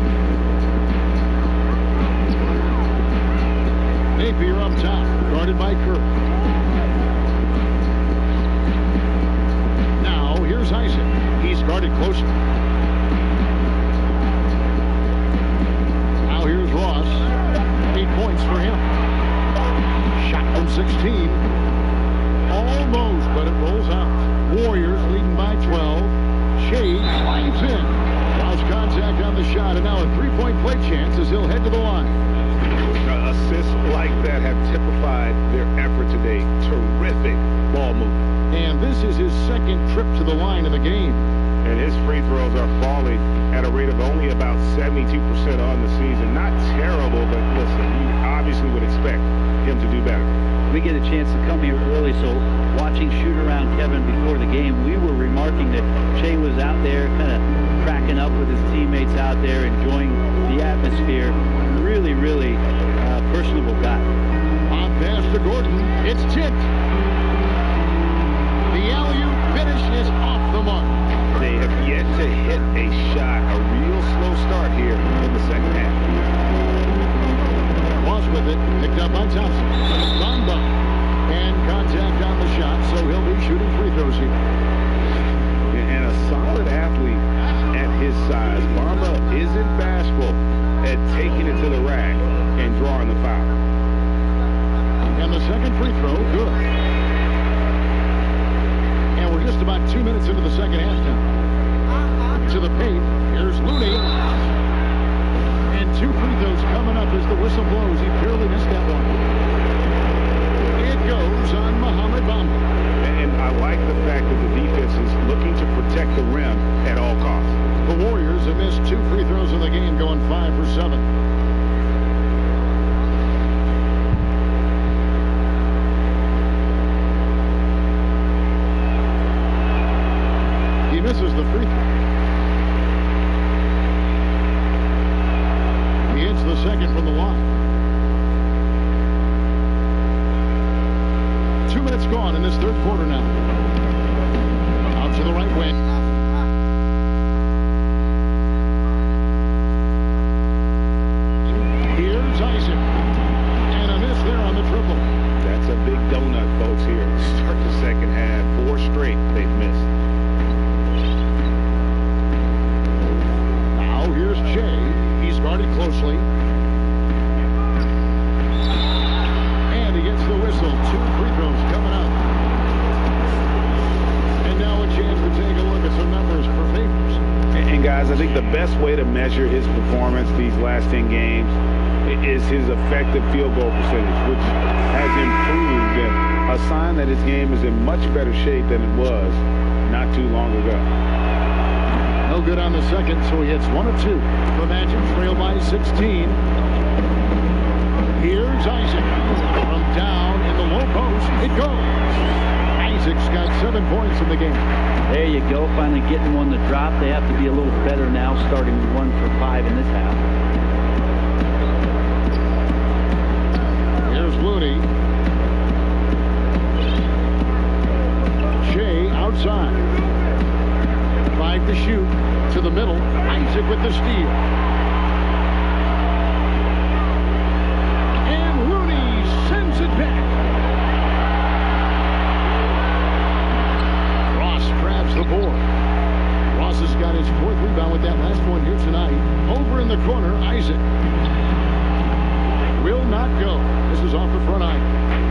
Napier up top, guarded by Curry. Now here's Isaac. He's guarded closely. Now here's Ross. 8 points for him. Shot from 16. Almost, but it rolls out. Warriors leading by 12. Shea slides in. Lost contact on the shot, and now a 3-point play chance as he'll head to the line. Assists like that have typified their effort today. Terrific ball movement. And this is his second trip to the line in the game. And his free throws are falling at a rate of only about 72% on the season. Not terrible, but listen, you obviously would expect him to do better. We get a chance to come here early, so watching shoot around Kevin before the game, we were remarking that Shea was out there kind of cracking up with his teammates out there, enjoying the atmosphere. Really, really personable guy. On pass to Gordon. It's tipped. The alley-oop finish is off the mark. They have yet to hit a shot. A real slow start here in the second half. Was with it. Picked up by Thompson. Bamba. And contact on the shot, so he'll be shooting free throws here. And a solid athlete at his size, Bamba isn't bashful at taking it to the rack and drawing the foul. And the second free throw, good. And we're just about 2 minutes into the second half now. To the paint, here's Looney. And 2 free throws coming up as the whistle blows. He barely missed that one. It goes on Mohamed Bamba. And I like the fact that the defense is looking to protect the rim at all costs. The Warriors have missed 2 free throws in the game, going 5 for 7. He misses the free throw. He hits the second from the line. 2 minutes gone in this third quarter now. Out to the right wing. Here's Isaac. And a miss there on the triple. That's a big donut, folks, here. Start the second half. 4 straight they've missed. Now here's Jay. He's guarded closely. And he gets the whistle. 2 free throws coming up. And now a chance to take a look at some numbers for Favors. And guys, I think the best way to measure his performance these last 10 games is his effective field goal percentage, which has improved, and a sign that his game is in much better shape than it was not too long ago. No good on the second, so he hits 1 of 2. The Magic trail by 16. Here's Isaac. From down in the low post, it goes. Isaac's got 7 points in the game. There you go, finally getting one to drop. They have to be a little better now, starting 1 for 5 in this half. Here's Looney. Shea outside. 5 to shoot. To the middle. Isaac with the steal. And Looney sends it back. Ross grabs the board. Ross has got his 4th rebound with that last one here tonight. Over in the corner, Isaac. Will not go. This is off the front eye.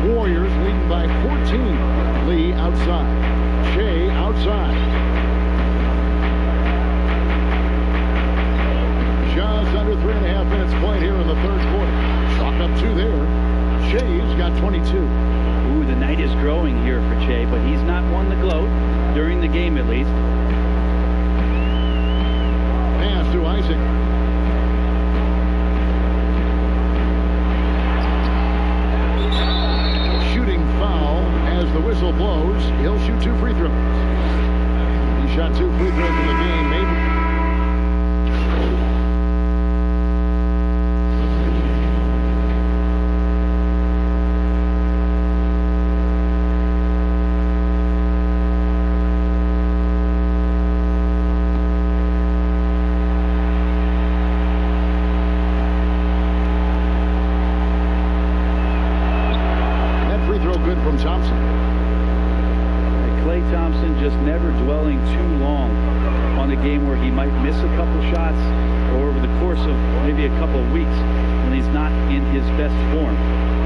Warriors leading by 14. Lee outside. Shea outside. Just under 3.5 minutes played here in the third quarter. Chalk up 2 there. Shea's got 22. Ooh, the night is growing here for Shea, but he's not one to gloat during the game at least. Pass to Isaac. Shooting foul as the whistle blows. He'll shoot 2 free throws. He shot 2 free throws in the game. Maybe. Thompson. Klay Thompson just never dwelling too long on a game where he might miss a couple shots or over the course of maybe a couple of weeks when he's not in his best form.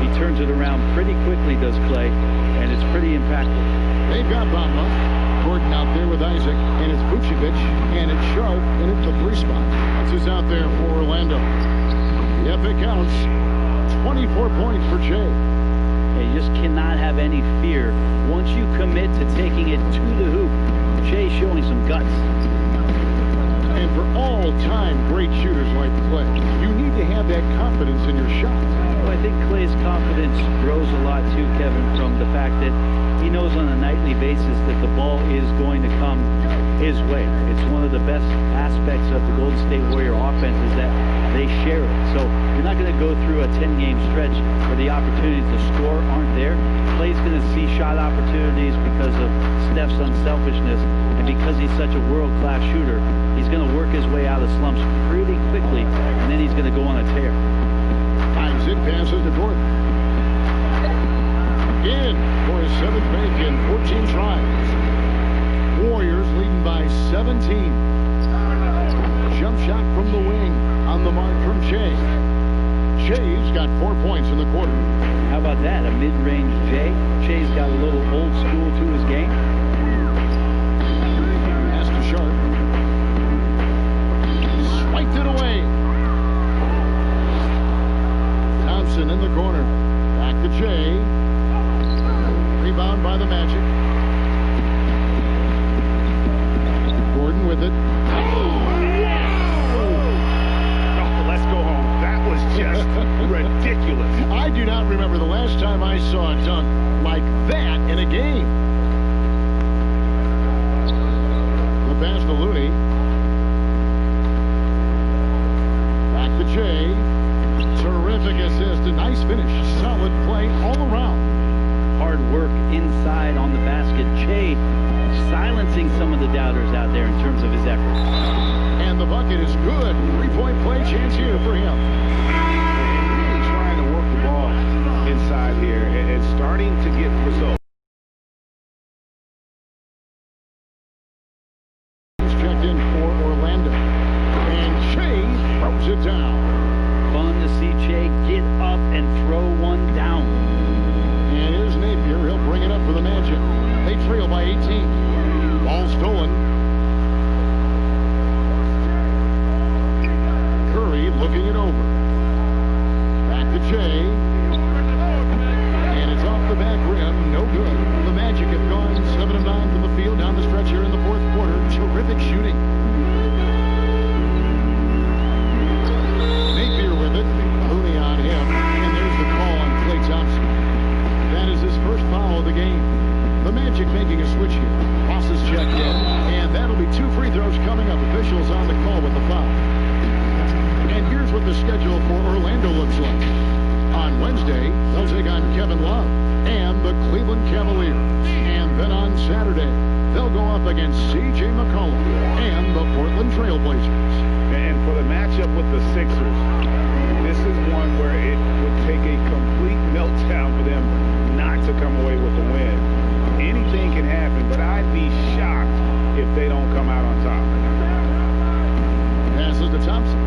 He turns it around pretty quickly, does Klay, and it's pretty impactful. They've got Bamba. Gordon out there with Isaac, and it's Vucevic, and it's Sharp, and it's the 3 spot. That's who's out there for Orlando. Yep, it counts. 24 points for Shea. You just cannot have any fear. Once you commit to taking it to the hoop, Shea's showing some guts. And for all-time great shooters like Klay, you need to have that confidence in your shot. Well, I think Klay's confidence grows a lot too, Kevin, from the fact that he knows on a nightly basis that the ball is going to come his way. It's one of the best aspects of the Golden State Warrior offense is that they share it. So you're not going to go through a 10-game stretch where the opportunities to score aren't there. Klay's going to see shot opportunities because of Steph's unselfishness, and because he's such a world-class shooter, he's going to work his way out of slumps pretty quickly, and then he's going to go on a tear. Isaac passes to Gordon. In for his 7th make in 14 tries. Warriors leading by 17. from Jay. Jay's got 4 points in the quarter. How about that? A mid-range Jay. Jay's got a little old school to his game. Pass to Sharp. Swiped it away. Thompson in the corner. Back to Jay. Rebound by the Magic. Gordon with it. Let's go home. That was just ridiculous. I do not remember the last time I saw a dunk like that in a game. The pass to Looney. Back to Jay. Terrific assist. A nice finish. Solid play all around. Hard work inside on the basket. Jay silencing some of the doubters out there in terms of his efforts. And the bucket is good. 3-point play chance here for him. Really trying to work the ball inside here and starting to get results. He's checked in for Orlando. And Jay throws it down. Fun to see Jay get up and throw one down. And here's Napier. He'll bring it up for the Magic. They trail by 18. Ball stolen. Curry looking it over. Back to Jay. And it's off the back rim. No good. The Magic have gone 7 of 9 from the field down the stretch here in the fourth quarter. Terrific shooting. Napier with it. Looney on him. And there's the call on Klay Thompson. That is his first foul of the game. The Magic making a switch here. Ross is checked in. And that'll be 2 free throws coming up. Officials on the call with the foul. And here's what the schedule for Orlando looks like. On Wednesday, they'll take on Kevin Love and the Cleveland Cavaliers. And then on Saturday, they'll go up against C.J. McCollum and the Portland Trail Blazers. And for the matchup with the Sixers, this is one where it would take a complete meltdown for them not to come away with the win. Anything can happen, but I'd be shocked if they don't come out on top. Passes to Thompson.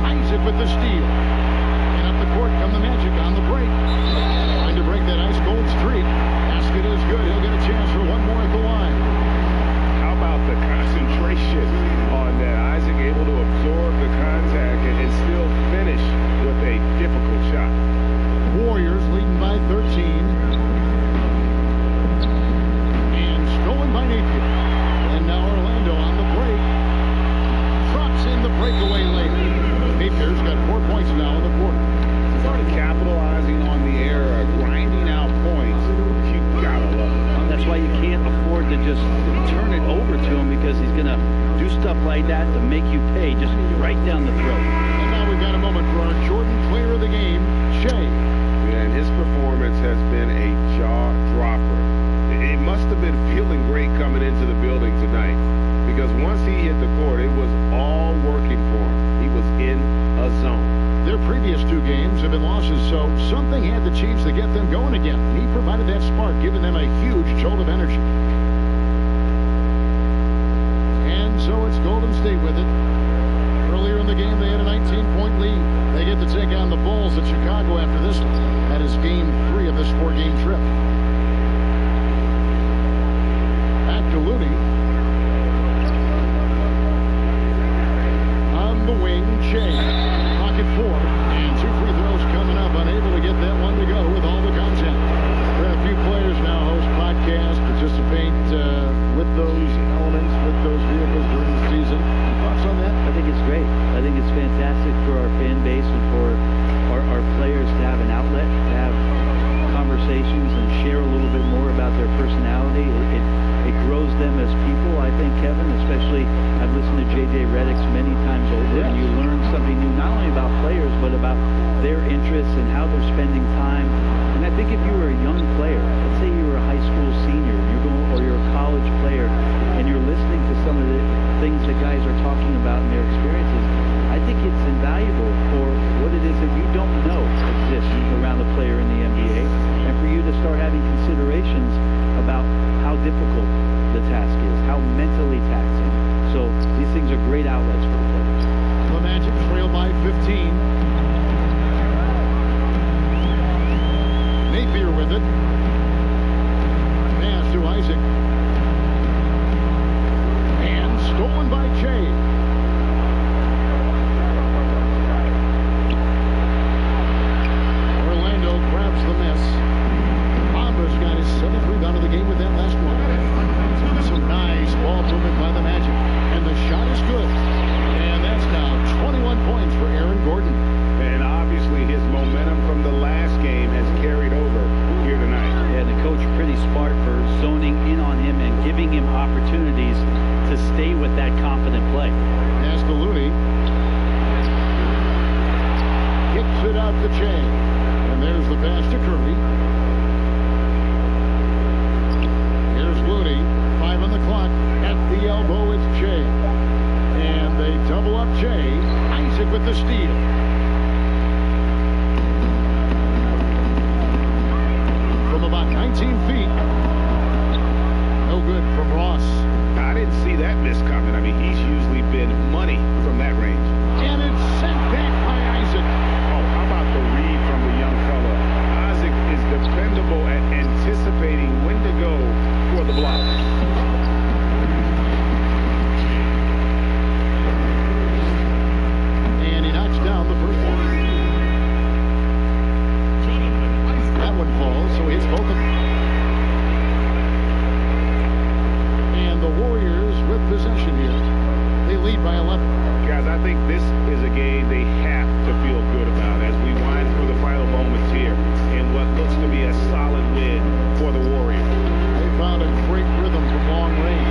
Isaac with the steal. And up the court come the Magic on the break. Trying to break that ice cold streak. Basket is good. He'll get a chance for one more at the line. How about the concentration on that? Isaac able to absorb the contact and still finish with a difficult shot. Warriors leading by 13. And stolen by Napier. And now Orlando on the break. Drops in the breakaway late. Napier's got 4 points now in the quarter. Capitalizing on the error, grinding out points. You gotta love it. That's why you can't afford to just turn it over to him, because he's going to do stuff like that to make you pay just right down the throat. And now we've got a moment for our Jordan player of the game, Shea. And his performance has been a jaw-dropper. It must have been feeling great coming into the building tonight, because once he hit the court, it was all working for him. He was in a zone. Their previous 2 games have been losses, so something had to change to get them going again. He provided that spark, giving them a huge jolt of energy. And so it's Golden State with it. Earlier in the game, they had a 19-point lead. They get to take on the Bulls at Chicago after this one. That is game 3 of this 4-game trip. Back to Looney. On the wing, Jay. Pocket 4. And 2 free throws coming up. Unable to get that one to go with all the content. There are a few players now host podcasts, participate with those elements, with those vehicles during the season. Thoughts on that? I think it's great. I think it's fantastic for our fan base and for our players to have an outlet, to have conversations and share a little bit more about their personality. It grows them as people, I think, Kevin, especially I've listened to J.J. Redick's many times over, and you learn something new, not only about players, but about their interests and how they're spending time. And I think if you were a young player, let's say you were a high school senior, or you're a college player, and you're listening to some of the things that guys are talking about in their experiences, I think it's invaluable for what it is that you don't know exists around a player in the NBA, and for you to start having considerations about how difficult the task is, how mentally taxing, Shea. Orlando grabs the miss. Bomba's got his 7th rebound of the game with that last one. Some nice ball movement by the Magic. And the shot is good. And that's now 21 points for Aaron Gordon. And obviously his momentum from the last game has carried over here tonight. Yeah, the coach pretty smart for zoning in on him and giving him opportunities to stay with that confident play. Pass to Looney. Kicks it out to Che. And there's the pass to Curry. Here's Looney. 5 on the clock. At the elbow, it's Che. And they double up Che. Isaac with the steal. From about 19 feet. No good from Ross. I didn't see that miss coming. I mean, he's usually been money from that range. And it's sent back by Isaac. Oh, how about the read from the young fella? Isaac is dependable at anticipating when to go for the block. And he knocks down the first one. That one falls, so he hits both of them. And the Warriors with possession here. They lead by 11. Guys, I think this is a game they have to feel good about as we wind through the final moments here in what looks to be a solid win for the Warriors. They found a great rhythm from long range.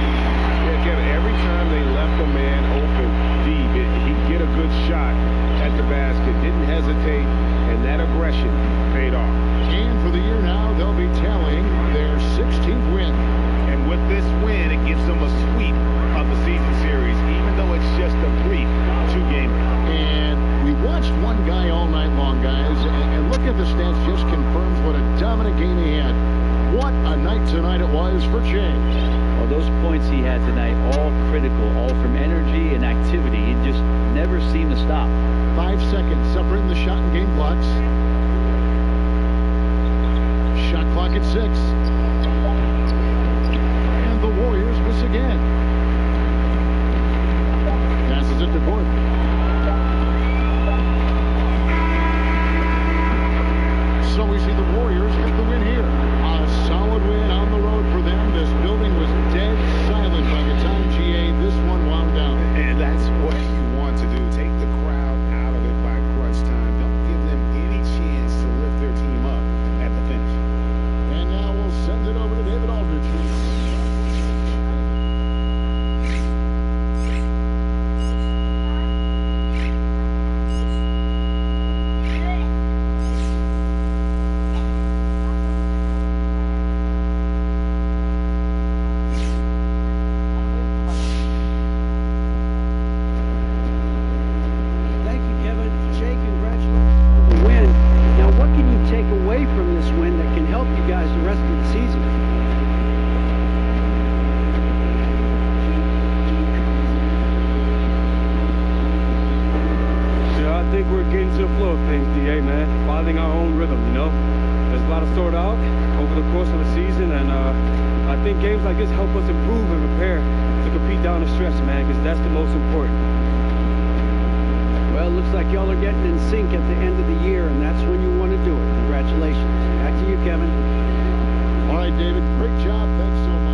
Yeah, Kevin, every time they left a man open deep, he'd get a good shot at the basket, didn't hesitate, and that aggression paid off. And for the year now, they'll be tallying their 16th win. And with this win, it gives them a sweep of the season series, even though it's just a brief 2-game. And we watched one guy all night long, guys, and look at the stats, just confirms what a dominant game he had. What a night tonight it was for Che. Well, those points he had tonight, all critical, all from energy and activity. He just never seemed to stop. 5 seconds separating the shot and game clocks. Shot clock at 6. And the Warriors miss again. Passes it to Gordon. So we see the Warriors get the win here. A solid win on the road for them. This building was dead silent by the time GA this one wound down. And that's what you want to do. Take the crowd out of it by crunch time. Don't give them any chance to lift their team up at the finish. And now we'll send it over to David Aldridge. Thank you, Kevin. Jay, congratulations on the win. Now, what can you take away from this win that can help you guys the rest of the season? Yeah, I think we're getting to the flow of things, DA, man. Finding our own rhythm, you know? There's a lot of sort out over the course of the season, and I think games like this help us improve and prepare to compete down the stretch, man, because that's the most important. Well, it looks like y'all are getting in sync at the end of the year, and that's when you want to do it. Congratulations. Back to you, Kevin. All right, David, great job. Thanks so much.